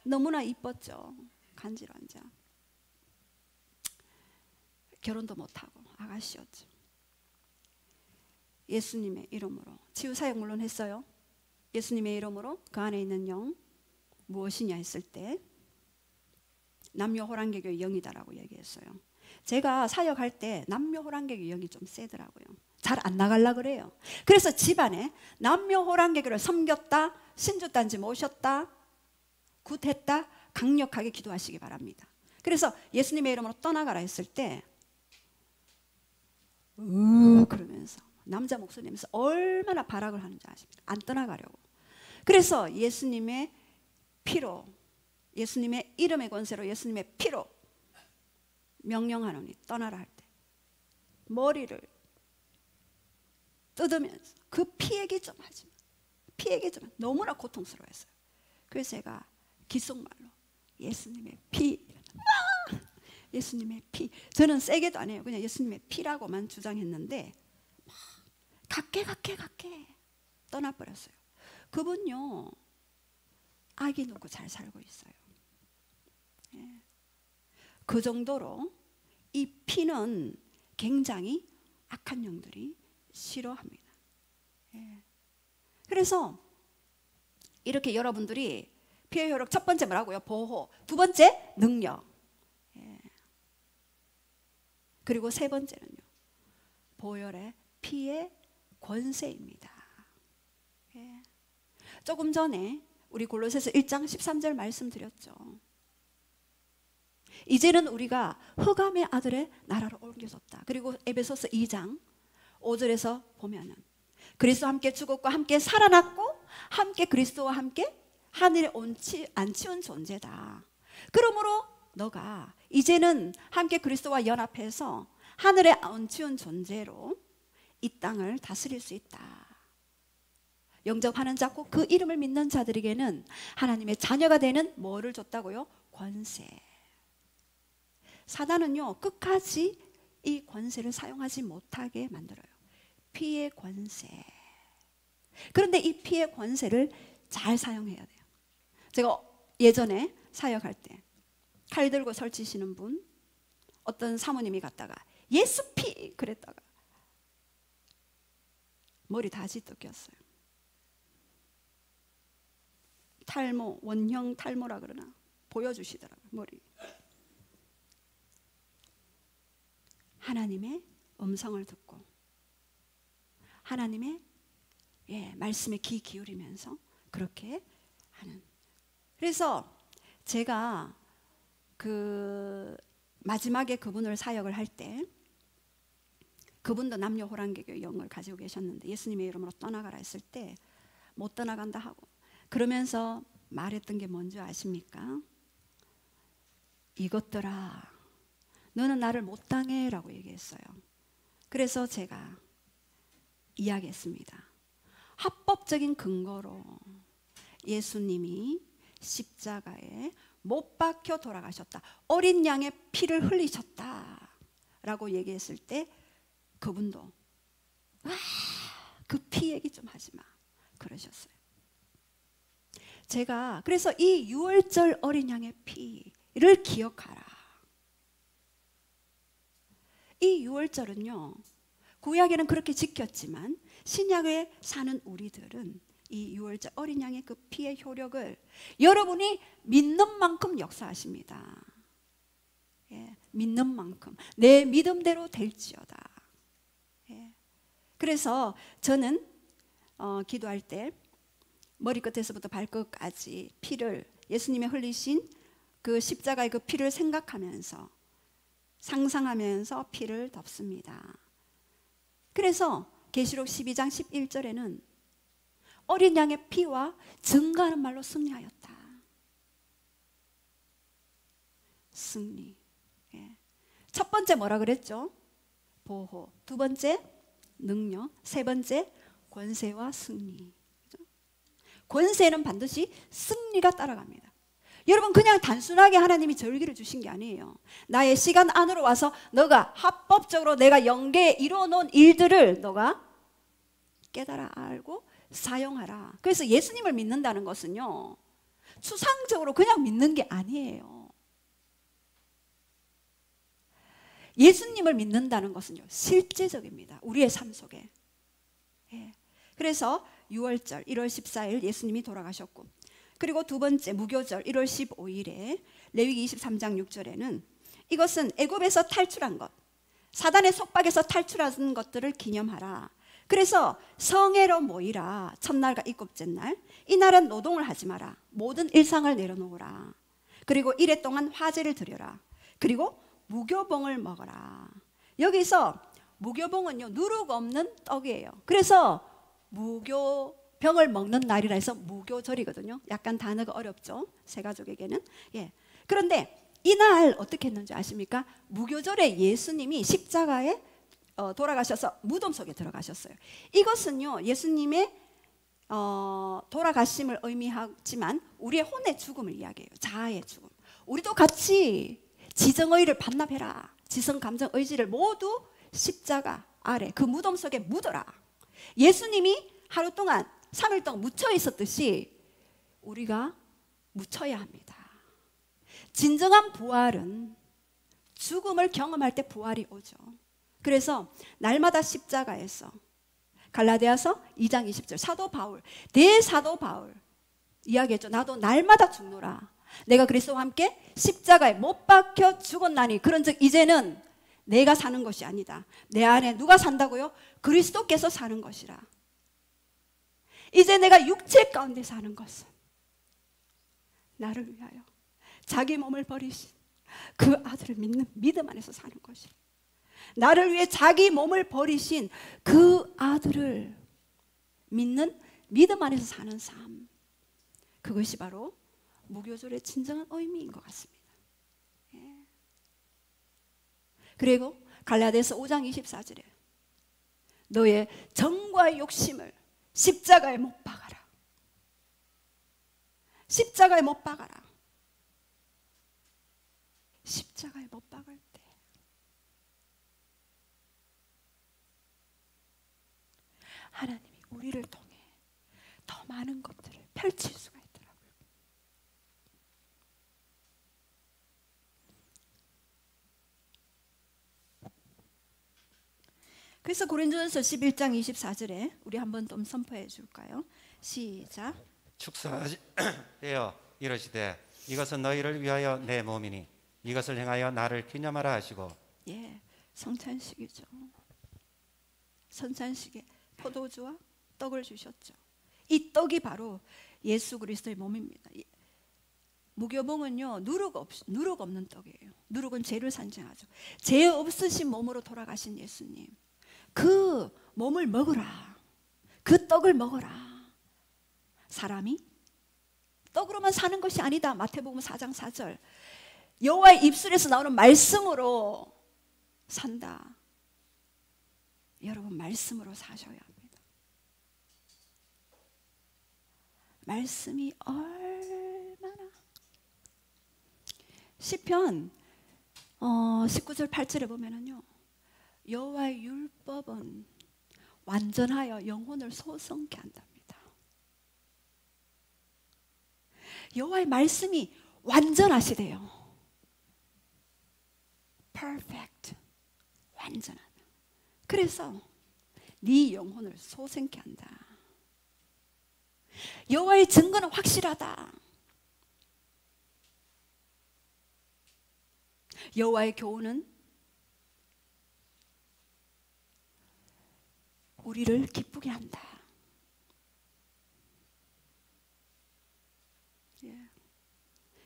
너무나 이뻤죠. 간질 환자. 결혼도 못하고 아가씨였죠. 예수님의 이름으로 치유사역 물론 했어요. 예수님의 이름으로 그 안에 있는 영 무엇이냐 했을 때 남녀호랑개교의 영이다라고 얘기했어요. 제가 사역할 때 남녀호랑개교 영이 좀 세더라고요. 잘 안 나가려고 그래요. 그래서 집안에 남녀호랑개교를 섬겼다, 신주단지 모셨다, 굿했다, 강력하게 기도하시기 바랍니다. 그래서 예수님의 이름으로 떠나가라 했을 때 그러면서 남자 목소리 내면서 얼마나 발악을 하는지 아십니까? 안 떠나가려고. 그래서 예수님의 피로, 예수님의 이름의 권세로, 예수님의 피로 명령하노니 떠나라 할 때 머리를 뜯으면서 그 피 얘기 좀 하지 마. 피 얘기 좀 너무나 고통스러워했어요. 그래서 제가 귓속말로 예수님의 피, 예수님의 피. 저는 세게도 안 해요. 그냥 예수님의 피라고만 주장했는데 각게 떠나버렸어요. 그분요 아기 놓고 잘 살고 있어요. 예. 그 정도로 이 피는 굉장히 악한 영들이 싫어합니다. 예. 그래서 이렇게 여러분들이 피의 효력 첫 번째 뭐라고요? 보호. 두 번째 능력. 예. 그리고 세 번째는요 보혈의 피의 권세입니다. 예. 조금 전에 우리 골로새서 1장 13절 말씀드렸죠. 이제는 우리가 흑암의 아들의 나라로 옮겨졌다. 그리고 에베소서 2장 5절에서 보면은 그리스도와 함께 죽었고 함께 살아났고 함께 그리스도와 함께 하늘에 앉히운 존재다. 그러므로 너가 이제는 함께 그리스도와 연합해서 하늘에 앉히운 존재로 이 땅을 다스릴 수 있다. 영접하는 자고 그 이름을 믿는 자들에게는 하나님의 자녀가 되는 뭐를 줬다고요? 권세. 사단은요 끝까지 이 권세를 사용하지 못하게 만들어요. 피의 권세. 그런데 이 피의 권세를 잘 사용해야 돼요. 제가 예전에 사역할 때 칼 들고 설치시는 분 어떤 사모님이 갔다가 예수 피 그랬다가 머리 다시 뜯겼어요. 탈모, 원형 탈모라 그러나 보여주시더라고요. 머리. 하나님의 음성을 듣고 하나님의 말씀에 귀 기울이면서 그렇게 하는. 그래서 제가 그 마지막에 그분을 사역을 할 때 그분도 남녀 호랑개교 영을 가지고 계셨는데 예수님의 이름으로 떠나가라 했을 때 못 떠나간다 하고 그러면서 말했던 게 뭔지 아십니까? 이것들아 너는 나를 못 당해 라고 얘기했어요. 그래서 제가 이야기했습니다. 합법적인 근거로 예수님이 십자가에 못 박혀 돌아가셨다. 어린 양의 피를 흘리셨다 라고 얘기했을 때 그분도 그 피 얘기 좀 하지 마 그러셨어요. 제가 그래서 이 유월절 어린 양의 피를 기억하라. 이 유월절은요 구약에는 그렇게 지켰지만 신약에 사는 우리들은 이 유월절 어린 양의 그 피의 효력을 여러분이 믿는 만큼 역사하십니다. 예, 믿는 만큼 내 믿음대로 될지어다. 예. 그래서 저는 기도할 때 머리끝에서부터 발끝까지 피를 예수님의 흘리신 그 십자가의 그 피를 생각하면서 상상하면서 피를 덮습니다. 그래서 계시록 12장 11절에는 어린 양의 피와 증거하는 말로 승리하였다. 승리. 예. 첫 번째 뭐라 그랬죠? 보호. 두 번째 능력. 세 번째 권세와 승리. 권세는 반드시 승리가 따라갑니다. 여러분 그냥 단순하게 하나님이 절기를 주신 게 아니에요. 나의 시간 안으로 와서 너가 합법적으로 내가 연계에 이루어놓은 일들을 너가 깨달아 알고 사용하라. 그래서 예수님을 믿는다는 것은요 추상적으로 그냥 믿는 게 아니에요. 예수님을 믿는다는 것은요, 실제적입니다. 우리의 삶 속에. 예. 그래서 6월절 1월 14일 예수님이 돌아가셨고, 그리고 두 번째 무교절 1월 15일에 레위기 23장 6절에는 이것은 애굽에서 탈출한 것, 사단의 속박에서 탈출한 것들을 기념하라. 그래서 성회로 모이라. 첫날과 일곱째 날, 이날은 노동을 하지 마라. 모든 일상을 내려놓으라. 그리고 이래 동안 화제를 드려라. 그리고 무교봉을 먹어라. 여기서 무교봉은요, 누룩 없는 떡이에요. 그래서 무교병을 먹는 날이라 해서 무교절이거든요. 약간 단어가 어렵죠, 세 가족에게는. 예. 그런데 이날 어떻게 했는지 아십니까? 무교절에 예수님이 십자가에 돌아가셔서 무덤 속에 들어가셨어요. 이것은요, 예수님의 돌아가심을 의미하지만 우리의 혼의 죽음을 이야기해요. 자아의 죽음. 우리도 같이 지정의를 반납해라. 지성, 감정, 의지를 모두 십자가 아래 그 무덤 속에 묻어라. 예수님이 하루 동안 3일 동안 묻혀 있었듯이 우리가 묻혀야 합니다. 진정한 부활은 죽음을 경험할 때 부활이 오죠. 그래서 날마다 십자가에서, 갈라디아서 2장 20절 사도 바울, 대사도 바울 이야기했죠. 나도 날마다 죽노라. 내가 그리스도와 함께 십자가에 못 박혀 죽었나니 그런즉 이제는 내가 사는 것이 아니다. 내 안에 누가 산다고요? 그리스도께서 사는 것이라. 이제 내가 육체 가운데 사는 것은 나를 위하여 자기 몸을 버리신 그 아들을 믿는 믿음 안에서 사는 것이라. 나를 위해 자기 몸을 버리신 그 아들을 믿는 믿음 안에서 사는 삶, 그것이 바로 무교절의 진정한 의미인 것 같습니다. 예. 그리고 갈라디아서 5장 24절에 너의 정과 욕심을 십자가에 못 박아라. 십자가에 못 박아라. 십자가에 못 박을 때 하나님이 우리를 통해 더 많은 것들을 펼칠 수가 있더라고요. 그래서 고린도전서 11장 24절에 우리 한번 좀 선포해 줄까요? 시작. 축사되어 이르시되 이것은 너희를 위하여 내 몸이니 이것을 행하여 나를 기념하라 하시고. 예, 성찬식이죠. 성찬식에 포도주와 떡을 주셨죠. 이 떡이 바로 예수 그리스도의 몸입니다. 무교봉은요, 누룩 없는 떡이에요. 누룩은 죄를 상징하죠. 죄 없으신 몸으로 돌아가신 예수님, 그 몸을 먹으라. 그 떡을 먹어라. 사람이 떡으로만 사는 것이 아니다. 마태복음 4장 4절. 여호와의 입술에서 나오는 말씀으로 산다. 여러분, 말씀으로 사셔야 합니다. 말씀이 얼마나. 시편 19절 8절에 보면은요, 여호와의 율법은 완전하여 영혼을 소성케 한답니다. 여호와의 말씀이 완전하시대요. Perfect, 완전하다. 그래서 네 영혼을 소생케 한다. 여호와의 증거는 확실하다. 여호와의 교훈은 우리를 기쁘게 한다.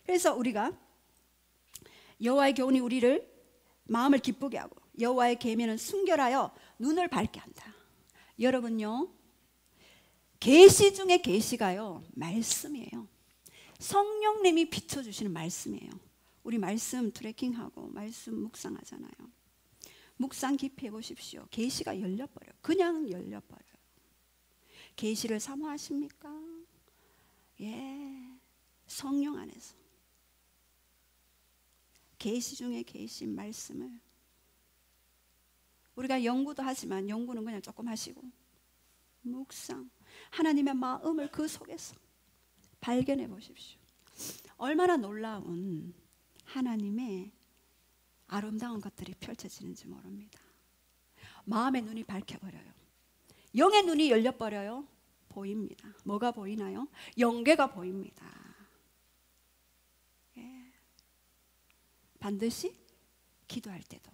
그래서 우리가 여호와의 교훈이 우리를 마음을 기쁘게 하고 여호와의 계명은 순결하여 눈을 밝게 한다. 여러분요, 계시 중에 계시가요, 말씀이에요. 성령님이 비춰주시는 말씀이에요. 우리 말씀 트래킹하고 말씀 묵상하잖아요. 묵상 깊이 해보십시오. 계시가 열려버려요. 그냥 열려버려요. 계시를 사모하십니까? 예, 성령 안에서 계시 중에 계신 말씀을 우리가 연구도 하지만 연구는 그냥 조금 하시고 묵상, 하나님의 마음을 그 속에서 발견해 보십시오. 얼마나 놀라운 하나님의 아름다운 것들이 펼쳐지는지 모릅니다. 마음의 눈이 밝혀버려요. 영의 눈이 열려버려요. 보입니다. 뭐가 보이나요? 영계가 보입니다. 예. 반드시 기도할 때도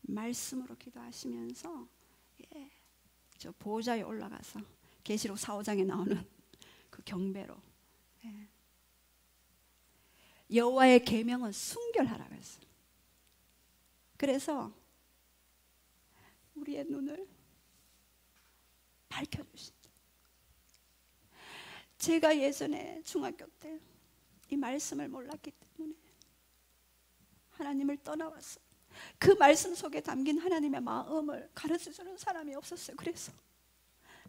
말씀으로 기도하시면서 예. 저 보호자에 올라가서 계시록 4, 5장에 나오는 그 경배로 예. 여호와의 계명은 순결하라고 했어요. 그래서 우리의 눈을 밝혀주신다. 제가 예전에 중학교 때 이 말씀을 몰랐기 때문에 하나님을 떠나왔어요. 그 말씀 속에 담긴 하나님의 마음을 가르쳐주는 사람이 없었어요. 그래서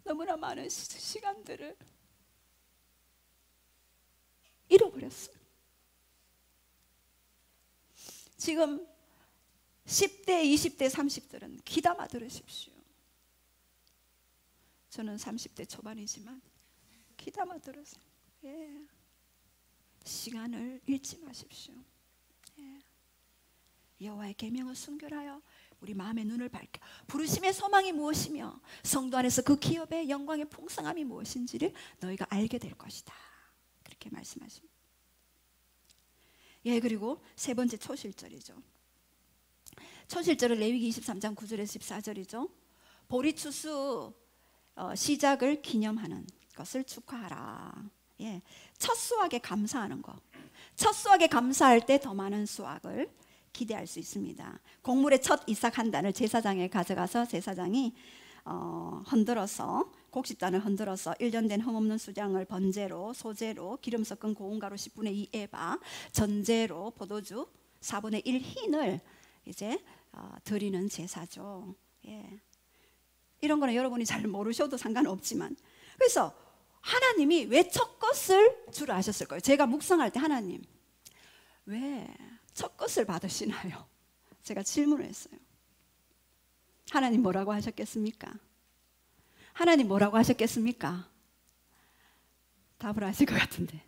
너무나 많은 시간들을 잃어버렸어요. 지금 10대, 20대, 30대는 귀담아 들으십시오. 저는 30대 초반이지만 귀담아 들으세요. 예. 시간을 잃지 마십시오. 예. 여호와의 계명을 순결하여 우리 마음의 눈을 밝혀 부르심의 소망이 무엇이며 성도 안에서 그 기업의 영광의 풍성함이 무엇인지를 너희가 알게 될 것이다. 그렇게 말씀하십니다. 예, 그리고 세 번째 초실절이죠. 초실절은 레위기 23장 9절에서 14절이죠. 보리추수 시작을 기념하는 것을 축하하라. 예, 첫 수확에 감사하는 거. 첫 수확에 감사할 때 더 많은 수확을 기대할 수 있습니다. 곡물의 첫 이삭 한 단을 제사장에 가져가서 제사장이 흔들어서 곡식단을 흔들어서 1년 된 흠없는 수량을 번제로, 소제로, 기름 섞은 고운 가루 10분의 2 에바, 전제로 포도주 4분의 1 흰을 이제 드리는 제사죠. 예. 이런 거는 여러분이 잘 모르셔도 상관없지만, 그래서 하나님이 왜 첫 것을 주로 하셨을 거예요. 제가 묵상할 때 하나님 왜 첫 것을 받으시나요? 제가 질문을 했어요. 하나님 뭐라고 하셨겠습니까? 하나님 뭐라고 하셨겠습니까? 답을 아실 것 같은데,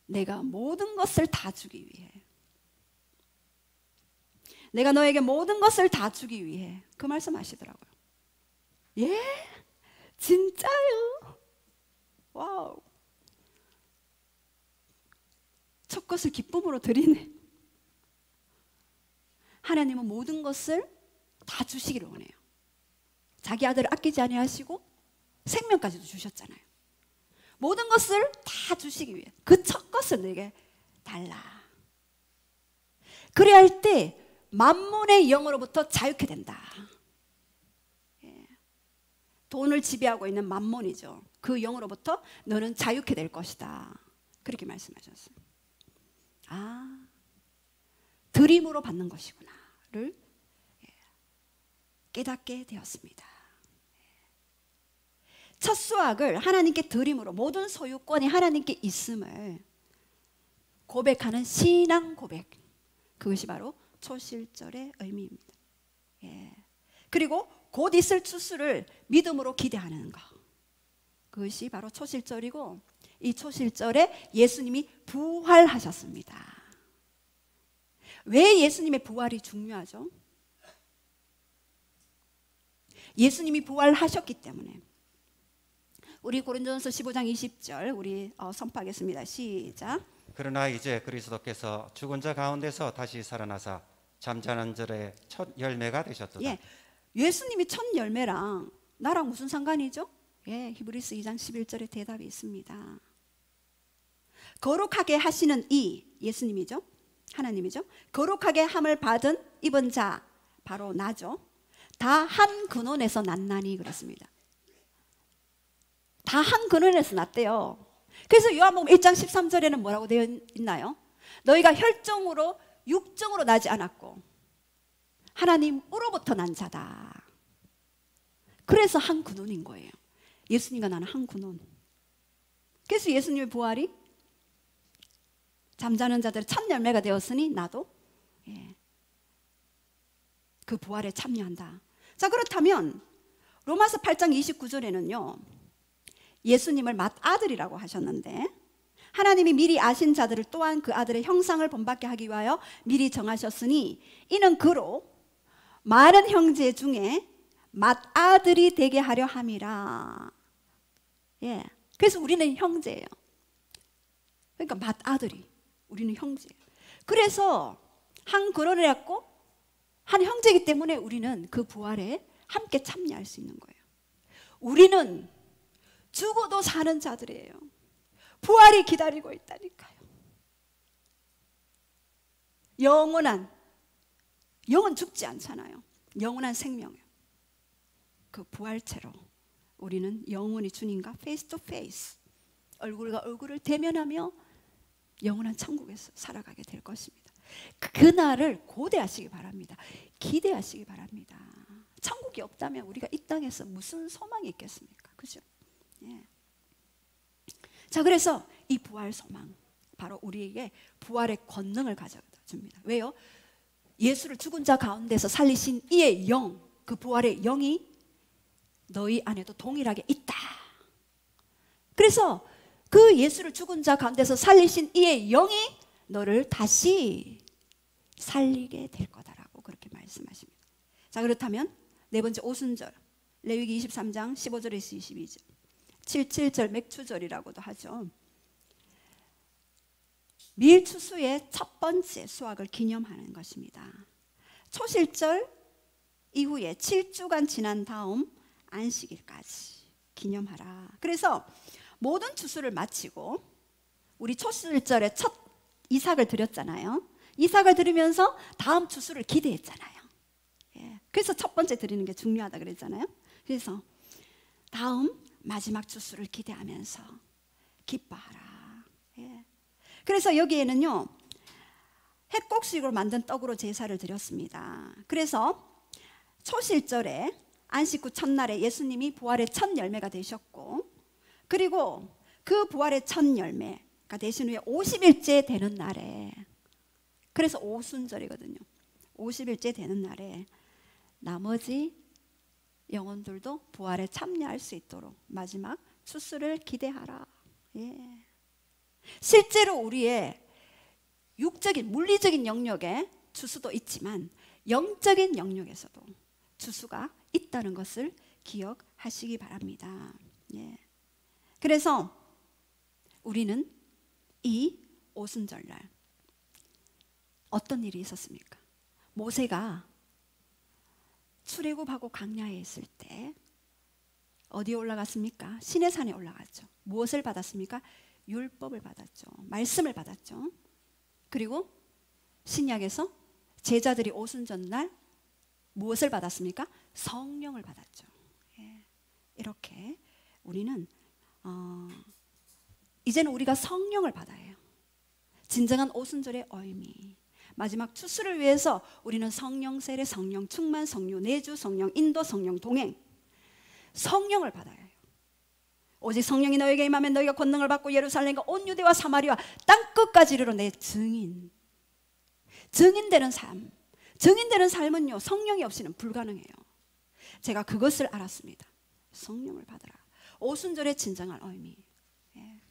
내가 모든 것을 다 주기 위해, 내가 너에게 모든 것을 다 주기 위해, 그 말씀 하시더라고요. 예? 진짜요? 와우. 첫 것을 기쁨으로 드리네. 하나님은 모든 것을 다 주시기를 원해요. 자기 아들을 아끼지 아니하시고 생명까지도 주셨잖아요. 모든 것을 다 주시기 위해 그 첫 것을 내게 달라. 그래야 할 때 만문의 영으로부터 자유케 된다. 예. 돈을 지배하고 있는 만몬이죠. 그 영으로부터 너는 자유케 될 것이다. 그렇게 말씀하셨어요. 아, 드림으로 받는 것이구나를 깨닫게 되었습니다. 첫 수확을 하나님께 드림으로, 모든 소유권이 하나님께 있음을 고백하는 신앙 고백, 그것이 바로 초실절의 의미입니다. 예. 그리고 곧 있을 추수를 믿음으로 기대하는 것, 그것이 바로 초실절이고, 이 초실절에 예수님이 부활하셨습니다. 왜 예수님의 부활이 중요하죠? 예수님이 부활하셨기 때문에. 우리 고린도전서 15장 20절 우리 선포하겠습니다. 시작. 그러나 이제 그리스도께서 죽은 자 가운데서 다시 살아나사 잠자는 자의 첫 열매가 되셨도다. 예, 예수님이 첫 열매랑 나랑 무슨 상관이죠? 예, 히브리서 2장 11절에 대답이 있습니다. 거룩하게 하시는 이 예수님이죠. 하나님이죠. 거룩하게 함을 받은 입은 자 바로 나죠. 다 한 근원에서 났나니 그랬습니다. 다 한 근원에서 났대요. 그래서 요한복음 1장 13절에는 뭐라고 되어 있나요? 너희가 혈종으로 육종으로 나지 않았고 하나님으로부터 난 자다. 그래서 한 근원인 거예요. 예수님과 나는 한 근원. 그래서 예수님의 부활이 잠자는 자들의 첫 열매가 되었으니 나도 그 부활에 참여한다. 자, 그렇다면 로마서 8장 29절에는요 예수님을 맏아들이라고 하셨는데, 하나님이 미리 아신 자들을 또한 그 아들의 형상을 본받게 하기 위하여 미리 정하셨으니 이는 그로 많은 형제 중에 맏아들이 되게 하려 함이라. 예. 그래서 우리는 형제예요. 그러니까 맏아들이, 우리는 형제예요. 그래서 한 그러려고 한 형제이기 때문에 우리는 그 부활에 함께 참여할 수 있는 거예요. 우리는 죽어도 사는 자들이에요. 부활이 기다리고 있다니까요. 영원 죽지 않잖아요. 영원한 생명이에요. 그 부활체로 우리는 영원히 주님과 페이스 투 페이스, 얼굴과 얼굴을 대면하며 영원한 천국에서 살아가게 될 것입니다. 그날을 고대하시기 바랍니다. 기대하시기 바랍니다. 천국이 없다면 우리가 이 땅에서 무슨 소망이 있겠습니까? 그죠? 예. 자, 그래서 이 부활 소망, 바로 우리에게 부활의 권능을 가져다 줍니다. 왜요? 예수를 죽은 자 가운데서 살리신 이의 영, 그 부활의 영이 너희 안에도 동일하게 있다. 그래서 그 예수를 죽은 자 가운데서 살리신 이의 영이 너를 다시 살리게 될 거다라고 그렇게 말씀하십니다. 자, 그렇다면 네 번째 오순절, 레위기 23장 15절에서 22절, 77절 맥추절이라고도 하죠. 밀추수의 첫 번째 수확을 기념하는 것입니다. 초실절 이후에 7주간 지난 다음 안식일까지 기념하라. 그래서 모든 추수를 마치고 우리 초실절에 첫 이삭을 드렸잖아요. 이삭을 드리면서 다음 추수를 기대했잖아요. 예. 그래서 첫 번째 드리는 게 중요하다 그랬잖아요. 그래서 다음 마지막 추수를 기대하면서 기뻐하라. 예. 그래서 여기에는요, 핵곡식으로 만든 떡으로 제사를 드렸습니다. 그래서 초실절에 안식 후 첫날에 예수님이 부활의 첫 열매가 되셨고, 그리고 그 부활의 첫 열매가 되신 후에 50일째 되는 날에, 그래서 오순절이거든요. 50일째 되는 날에 나머지 영혼들도 부활에 참여할 수 있도록 마지막 추수를 기대하라. 예. 실제로 우리의 육적인 물리적인 영역에 추수도 있지만 영적인 영역에서도 추수가 있다는 것을 기억하시기 바랍니다. 예. 그래서 우리는 이 오순절날 어떤 일이 있었습니까? 모세가 출애굽하고 광야에 있을 때 어디에 올라갔습니까? 시내산에 올라갔죠. 무엇을 받았습니까? 율법을 받았죠. 말씀을 받았죠. 그리고 신약에서 제자들이 오순절날 무엇을 받았습니까? 성령을 받았죠. 예. 이렇게 우리는 이제는 우리가 성령을 받아야 해요. 진정한 오순절의 의미, 마지막 추수를 위해서 우리는 성령 세례, 성령 충만, 성령 내주, 성령 인도, 성령 동행, 성령을 받아야 해요. 오직 성령이 너에게 임하면 너희가 권능을 받고 예루살렘과 온 유대와 사마리아 땅끝까지 이르러 내 증인되는 삶. 증인되는 삶은요, 성령이 없이는 불가능해요. 제가 그것을 알았습니다. 성령을 받으라. 오순절의 진정한 의미. 예.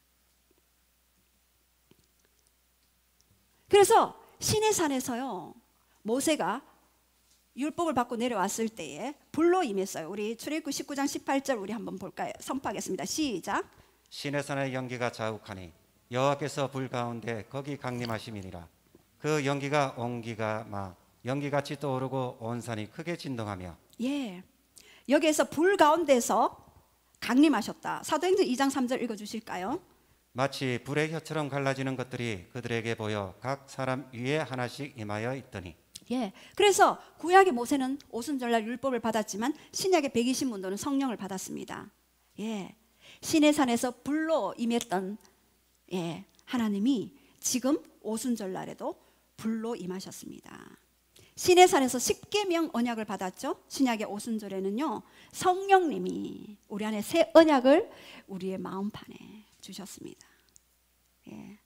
그래서 시내산에서요, 모세가 율법을 받고 내려왔을 때에 불로 임했어요. 우리 출애굽 19장 18절 우리 한번 볼까요? 선포하겠습니다. 시작. 시내산의 연기가 자욱하니 여호와께서 불 가운데 거기 강림하심이니라. 그 연기가 온기가 막 연기같이 떠오르고 온 산이 크게 진동하며. 예, 여기에서 불 가운데서 강림하셨다. 사도행전 2장 3절 읽어주실까요? 마치 불의 혀처럼 갈라지는 것들이 그들에게 보여 각 사람 위에 하나씩 임하여 있더니. 예, 그래서 구약의 모세는 오순절날 율법을 받았지만 신약의 120문도는 성령을 받았습니다. 예, 시내산에서 불로 임했던 하나님이 지금 오순절날에도 불로 임하셨습니다. 시내산에서 십계명 언약을 받았죠. 신약의 오순절에는요, 성령님이 우리 안에 새 언약을 우리의 마음판에 주셨습니다. 예.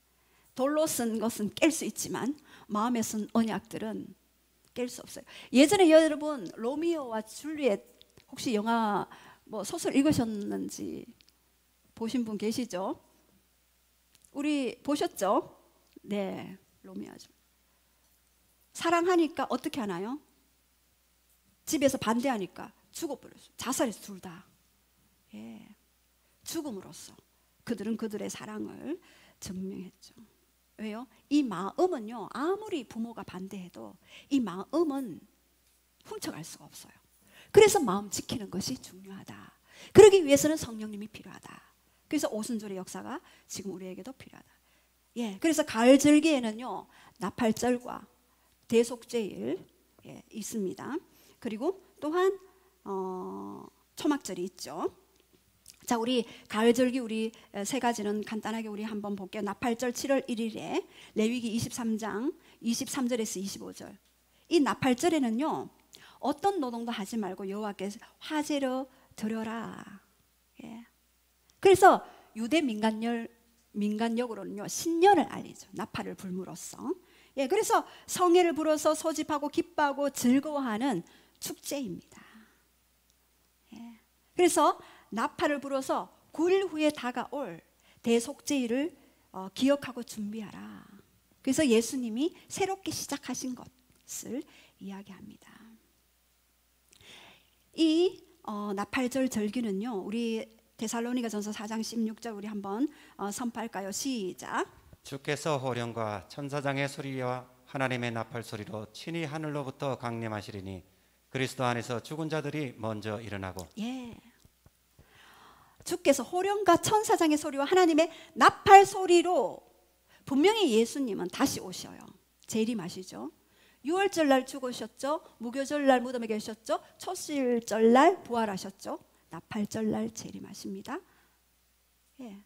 돌로 쓴 것은 깰 수 있지만 마음에 쓴 언약들은 깰 수 없어요. 예전에 여러분 로미오와 줄리엣 혹시 영화 소설 읽으셨는지 보신 분 계시죠? 우리 보셨죠? 네, 로미오죠. 사랑하니까 어떻게 하나요? 집에서 반대하니까 죽어버렸어요. 자살해서 둘 다. 예, 죽음으로써 그들은 그들의 사랑을 증명했죠. 왜요? 이 마음은요, 아무리 부모가 반대해도 이 마음은 훔쳐갈 수가 없어요. 그래서 마음 지키는 것이 중요하다. 그러기 위해서는 성령님이 필요하다. 그래서 오순절의 역사가 지금 우리에게도 필요하다. 예, 그래서 가을 절기에는요, 나팔절과 대속제일 있습니다. 그리고 또한 초막절이 있죠. 자, 우리 가을절기 우리 세 가지는 간단하게 우리 한번 볼게요. 나팔절 7월 1일에 레위기 23장 23절에서 25절. 이 나팔절에는요, 어떤 노동도 하지 말고 여호와께 화제로 드려라. 예. 그래서 유대 민간력으로는요, 신년을 알리죠. 나팔을 불므로써. 예, 그래서 성회를 불어서 소집하고 기뻐하고 즐거워하는 축제입니다. 예. 그래서 나팔을 불어서 9일 후에 다가올 대속제일을 기억하고 준비하라. 그래서 예수님이 새롭게 시작하신 것을 이야기합니다. 이 나팔절 절기는요, 우리 데살로니가전서 4장 16절 우리 한번 선포할까요? 시작. 주께서 호령과 천사장의 소리와 하나님의 나팔 소리로 친히 하늘로부터 강림하시리니 그리스도 안에서 죽은 자들이 먼저 일어나고. 예. 주께서 호령과 천사장의 소리와 하나님의 나팔 소리로, 분명히 예수님은 다시 오셔요. 재림하시죠. 유월절날 죽으셨죠. 무교절날 무덤에 계셨죠. 초실절날 부활하셨죠. 나팔절날 재림하십니다. 예.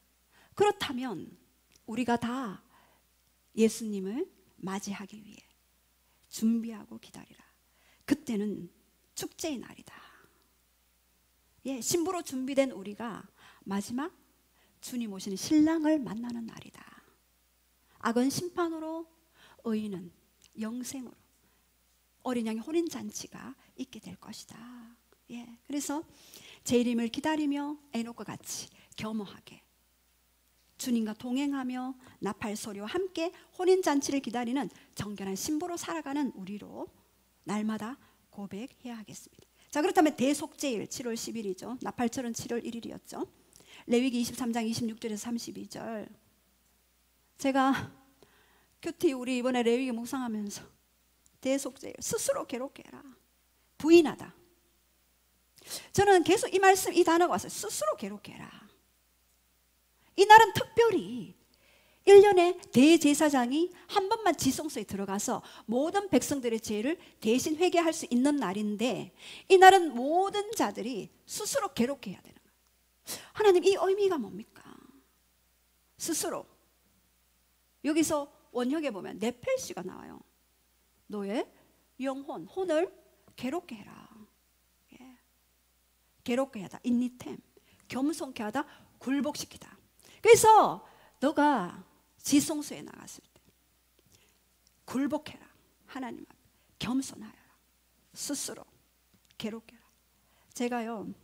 그렇다면 우리가 다 예수님을 맞이하기 위해 준비하고 기다리라. 그때는 축제의 날이다. 예, 신부로 준비된 우리가 마지막 주님 오시는 신랑을 만나는 날이다. 악은 심판으로, 의인은 영생으로 어린 양의 혼인잔치가 있게 될 것이다. 예, 그래서 재림을 기다리며 에녹과 같이 겸허하게 주님과 동행하며 나팔 소리와 함께 혼인잔치를 기다리는 정결한 신부로 살아가는 우리로 날마다 고백해야 하겠습니다. 자, 그렇다면 대속제일 7월 10일이죠. 나팔절은 7월 1일이었죠. 레위기 23장 26절에서 32절. 제가 큐티 우리 이번에 레위기 묵상하면서 대속제일 스스로 괴롭게 해라. 부인하다. 저는 계속 이 말씀, 이 단어가 왔어요. 스스로 괴롭게 해라. 이 날은 특별히 1년에 대제사장이 한 번만 지성소에 들어가서 모든 백성들의 죄를 대신 회개할 수 있는 날인데, 이 날은 모든 자들이 스스로 괴롭게 해야 되는 거예요. 하나님, 이 의미가 뭡니까? 스스로. 여기서 원역에 보면 네펠시가 나와요. 너의 영혼, 혼을 괴롭게 해라. 예. 괴롭게 하다, 인니템, 겸손케 하다, 굴복시키다. 그래서 너가 지성소에 나갔을 때 굴복해라. 하나님 앞에 겸손하여라. 스스로 괴롭게 해라. 제가요,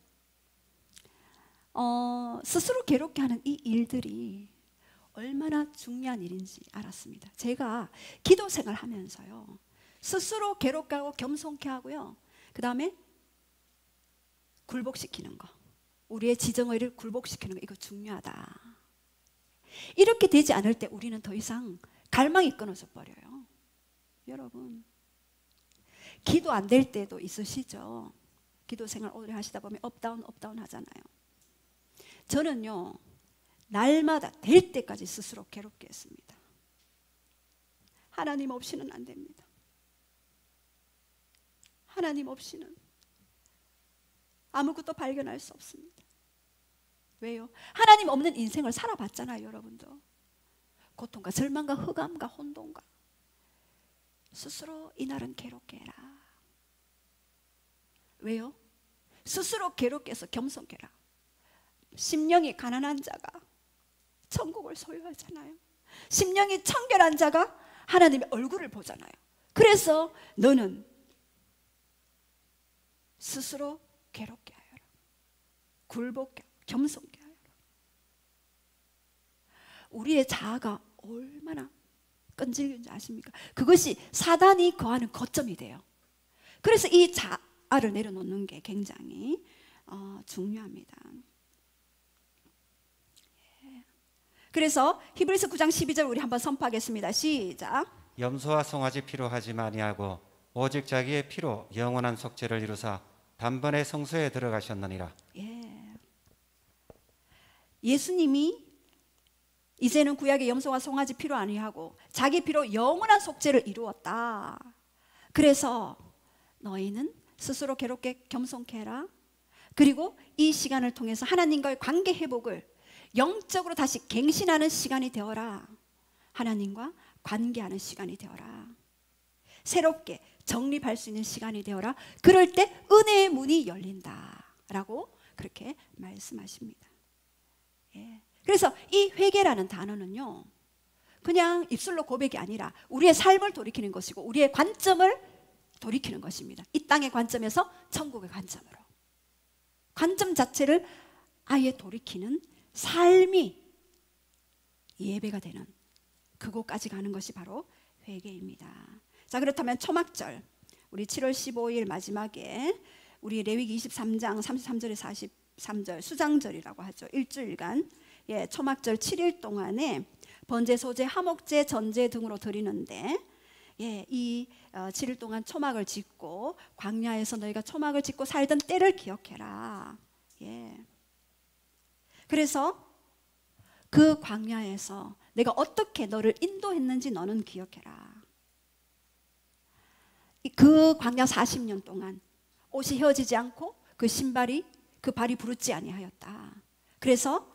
스스로 괴롭게 하는 이 일들이 얼마나 중요한 일인지 알았습니다. 제가 기도 생활 하면서요, 스스로 괴롭게 하고 겸손케 하고요, 그 다음에 굴복시키는 거, 우리의 지정의를 굴복시키는 거, 이거 중요하다. 이렇게 되지 않을 때 우리는 더 이상 갈망이 끊어져 버려요. 여러분, 기도 안 될 때도 있으시죠? 기도 생활 오래 하시다 보면 업다운 하잖아요. 저는요, 날마다 될 때까지 스스로 괴롭게 했습니다. 하나님 없이는 안 됩니다. 하나님 없이는 아무것도 발견할 수 없습니다. 왜요? 하나님 없는 인생을 살아봤잖아요, 여러분도. 고통과 절망과 흑암과 혼돈과. 스스로 이 날은 괴롭게 해라. 왜요? 스스로 괴롭게 해서 겸손케 해라. 심령이 가난한 자가 천국을 소유하잖아요. 심령이 청결한 자가 하나님의 얼굴을 보잖아요. 그래서 너는 스스로 괴롭게 하여라. 굴복해, 겸손케 하여라. 우리의 자아가 얼마나 끈질긴지 아십니까? 그것이 사단이 거하는 거점이 돼요. 그래서 이 자아를 내려놓는 게 굉장히 중요합니다. 그래서 히브리서 9장 12절 우리 한번 선포하겠습니다. 시작. 염소와 송아지 피로 하지 아니하고 오직 자기의 피로 영원한 속죄를 이루사 단번에 성소에 들어가셨느니라. 예수님이 이제는 구약의 염소와 송아지 피로 아니하고 자기 피로 영원한 속죄를 이루었다. 그래서 너희는 스스로 괴롭게 겸손케 해라. 그리고 이 시간을 통해서 하나님과의 관계 회복을 영적으로 다시 갱신하는 시간이 되어라. 하나님과 관계하는 시간이 되어라. 새롭게 정립할 수 있는 시간이 되어라. 그럴 때 은혜의 문이 열린다라고 그렇게 말씀하십니다. 그래서 이 회개라는 단어는요, 그냥 입술로 고백이 아니라 우리의 삶을 돌이키는 것이고 우리의 관점을 돌이키는 것입니다. 이 땅의 관점에서 천국의 관점으로, 관점 자체를 아예 돌이키는 삶이 예배가 되는 그곳까지 가는 것이 바로 회개입니다. 자, 그렇다면 초막절, 우리 7월 15일 마지막에 우리 레위기 23장 33절에 43절 수장절이라고 하죠. 일주일간 초막절 7일 동안에 번제, 소제, 화목제, 전제 등으로 드리는데, 이 7일 동안 초막을 짓고 광야에서 너희가 초막을 짓고 살던 때를 기억해라. 그래서 그 광야에서 내가 어떻게 너를 인도했는지 너는 기억해라. 그 광야 40년 동안 옷이 휘어지지 않고 그 신발이 그 발이 부르지 아니하였다. 그래서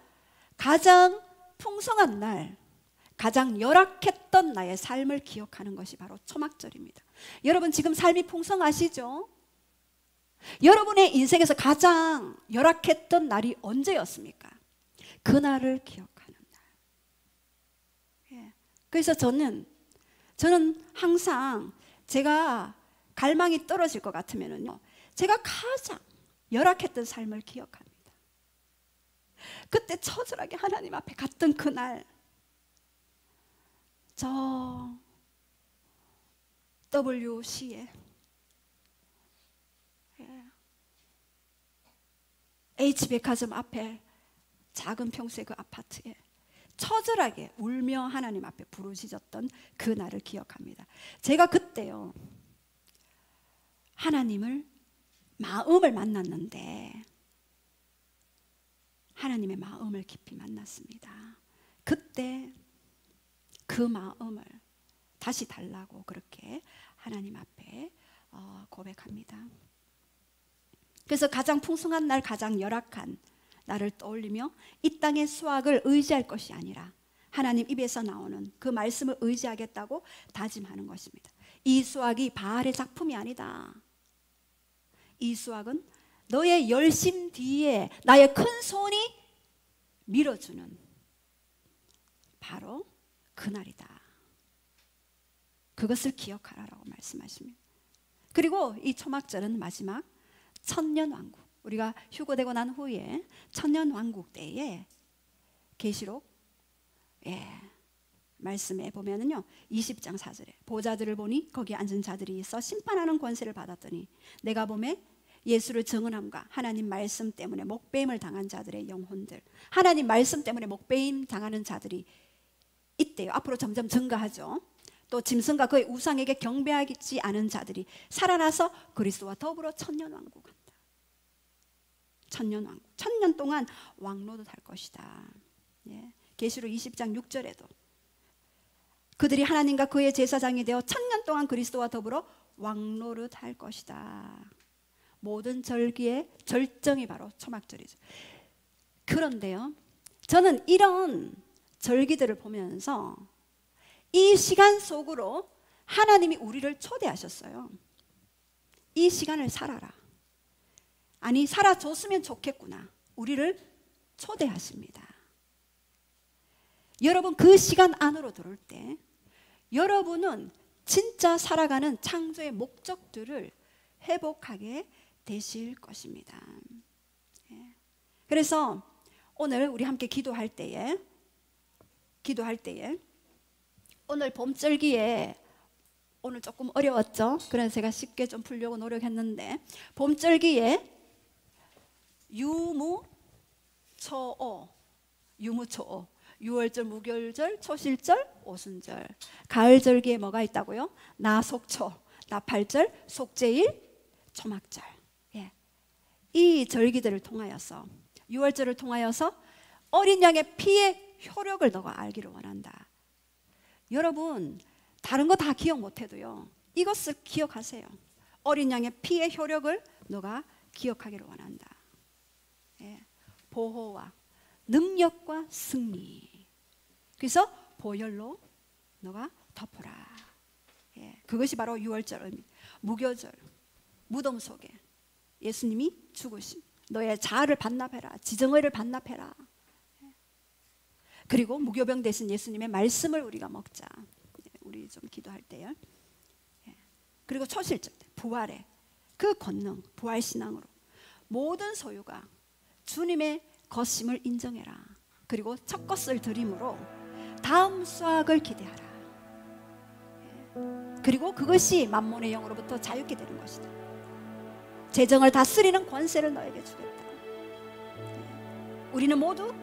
가장 풍성한 날, 가장 열악했던 나의 삶을 기억하는 것이 바로 초막절입니다. 여러분 지금 삶이 풍성하시죠? 여러분의 인생에서 가장 열악했던 날이 언제였습니까? 그날을 기억하는 날. 그래서 저는 항상 제가 갈망이 떨어질 것 같으면요, 제가 가장 열악했던 삶을 기억합니다. 그때 처절하게 하나님 앞에 갔던 그날, 저 WC에 H백화점 앞에 작은 평수의 그 아파트에 처절하게 울며 하나님 앞에 부르짖었던 그 날을 기억합니다. 제가 그때요, 하나님을 마음을 만났는데 하나님의 마음을 깊이 만났습니다. 그때 그 마음을 다시 달라고 그렇게 하나님 앞에 고백합니다. 그래서 가장 풍성한 날, 가장 열악한 나를 떠올리며 이 땅의 수확을 의지할 것이 아니라 하나님 입에서 나오는 그 말씀을 의지하겠다고 다짐하는 것입니다. 이 수확이 바알의 작품이 아니다. 이 수확은 너의 열심 뒤에 나의 큰 손이 밀어주는 바로 그날이다. 그것을 기억하라라고 말씀하십니다. 그리고 이 초막절은 마지막 천년왕국, 우리가 휴거되고 난 후에 천년왕국 때에 계시록 말씀에 보면은요, 20장 4절에 보좌들을 보니 거기에 앉은 자들이 있어 심판하는 권세를 받았더니 내가 보매 예수를 증언함과 하나님 말씀 때문에 목배임을 당한 자들의 영혼들, 하나님 말씀 때문에 목배임 당하는 자들이 있대요. 앞으로 점점 증가하죠. 또 짐승과 그의 우상에게 경배하지 않은 자들이 살아나서 그리스도와 더불어 천년왕국한다. 천년왕국, 천년 동안 왕노릇할 것이다. 계시록 20장 6절에도 그들이 하나님과 그의 제사장이 되어 천년 동안 그리스도와 더불어 왕노릇할 것이다. 모든 절기의 절정이 바로 초막절이죠. 그런데요, 저는 이런 절기들을 보면서 이 시간 속으로 하나님이 우리를 초대하셨어요. 이 시간을 살아라. 아니, 살아줬으면 좋겠구나. 우리를 초대하십니다. 여러분 그 시간 안으로 들어올 때 여러분은 진짜 살아가는 창조의 목적들을 회복하게 되실 것입니다. 그래서 오늘 우리 함께 기도할 때에 기도할 때에 오늘 봄절기에 오늘 조금 어려웠죠? 그래서 제가 쉽게 좀 풀려고 노력했는데 봄절기에 유무초오 6월절, 무교절, 초실절, 오순절. 가을절기에 뭐가 있다고요? 나속초, 나팔절, 속죄일, 초막절. 예. 이 절기들을 통하여서 6월절을 통하여서 어린 양의 피의 효력을 너가 알기를 원한다. 여러분 다른 거 다 기억 못해도요 이것을 기억하세요. 어린 양의 피의 효력을 너가 기억하기를 원한다. 예. 보호와 능력과 승리. 그래서 보혈로 너가 덮어라. 예. 그것이 바로 6월절 의미. 무교절, 무덤 속에 예수님이 죽으신 너의 자아를 반납해라. 지정의를 반납해라. 예. 그리고 무교병 대신 예수님의 말씀을 우리가 먹자. 예. 우리 좀 기도할 때요. 예. 그리고 초실절 때 부활의 그 권능, 부활신앙으로 모든 소유가 주님의 것임을 인정해라. 그리고 첫 것을 드림으로 다음 수확을 기대하라. 그리고 그것이 만몬의 영으로부터 자유케 되는 것이다. 재정을 다스리는 권세를 너에게 주겠다. 우리는 모두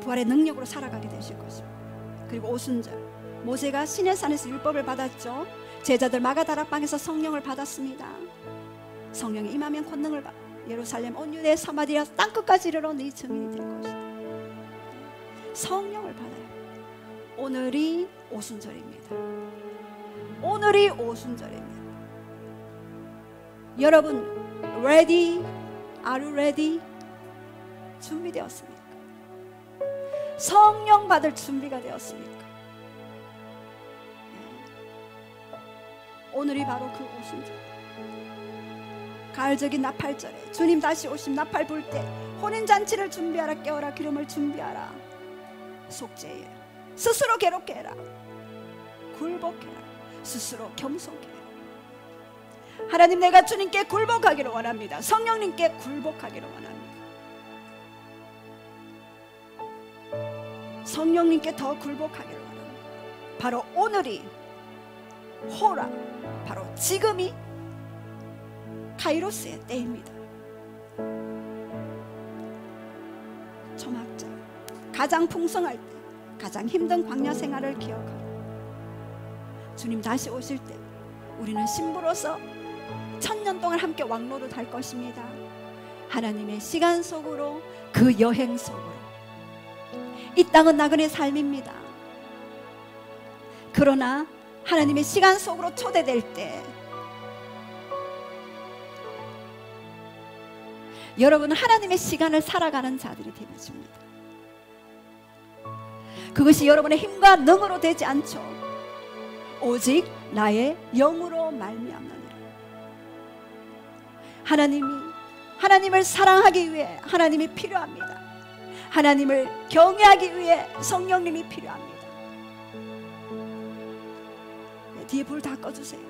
부활의 능력으로 살아가게 되실 것입니다. 그리고 오순절 모세가 시내산에서 율법을 받았죠. 제자들 마가다락방에서 성령을 받았습니다. 성령이 임하면 권능을 받아 예루살렘 온 유대 사마리아 땅끝까지 이르러 네 증인이 될 것이다. 성령을 받아요. 오늘이 오순절입니다. 오늘이 오순절입니다. 여러분 ready? Are you ready? 준비되었습니까? 성령 받을 준비가 되었습니까? 오늘이 바로 그 오순절. 가을적인 나팔절에 주님 다시 오심 나팔 불 때 혼인잔치를 준비하라. 깨어라. 기름을 준비하라. 속죄해. 스스로 괴롭게 해라. 굴복해라. 스스로 겸손해라. 하나님 내가 주님께 굴복하기를 원합니다. 성령님께 굴복하기를 원합니다. 성령님께 더 굴복하기를 원합니다. 바로 오늘이 호라 바로 지금이 카이로스의 때입니다. 초막절 가장 풍성할 때 가장 힘든 광야 생활을 기억하라. 주님 다시 오실 때 우리는 신부로서 천년 동안 함께 왕노릇 할 것입니다. 하나님의 시간 속으로 그 여행 속으로. 이 땅은 나그네 삶입니다. 그러나 하나님의 시간 속으로 초대될 때 여러분은 하나님의 시간을 살아가는 자들이 되십니다. 그것이 여러분의 힘과 능으로 되지 않죠. 오직 나의 영으로 말미암느니라. 하나님을 사랑하기 위해 하나님이 필요합니다. 하나님을 경외하기 위해 성령님이 필요합니다. 뒤에 불 다 꺼주세요.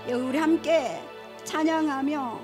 여기 우리 함께 찬양하며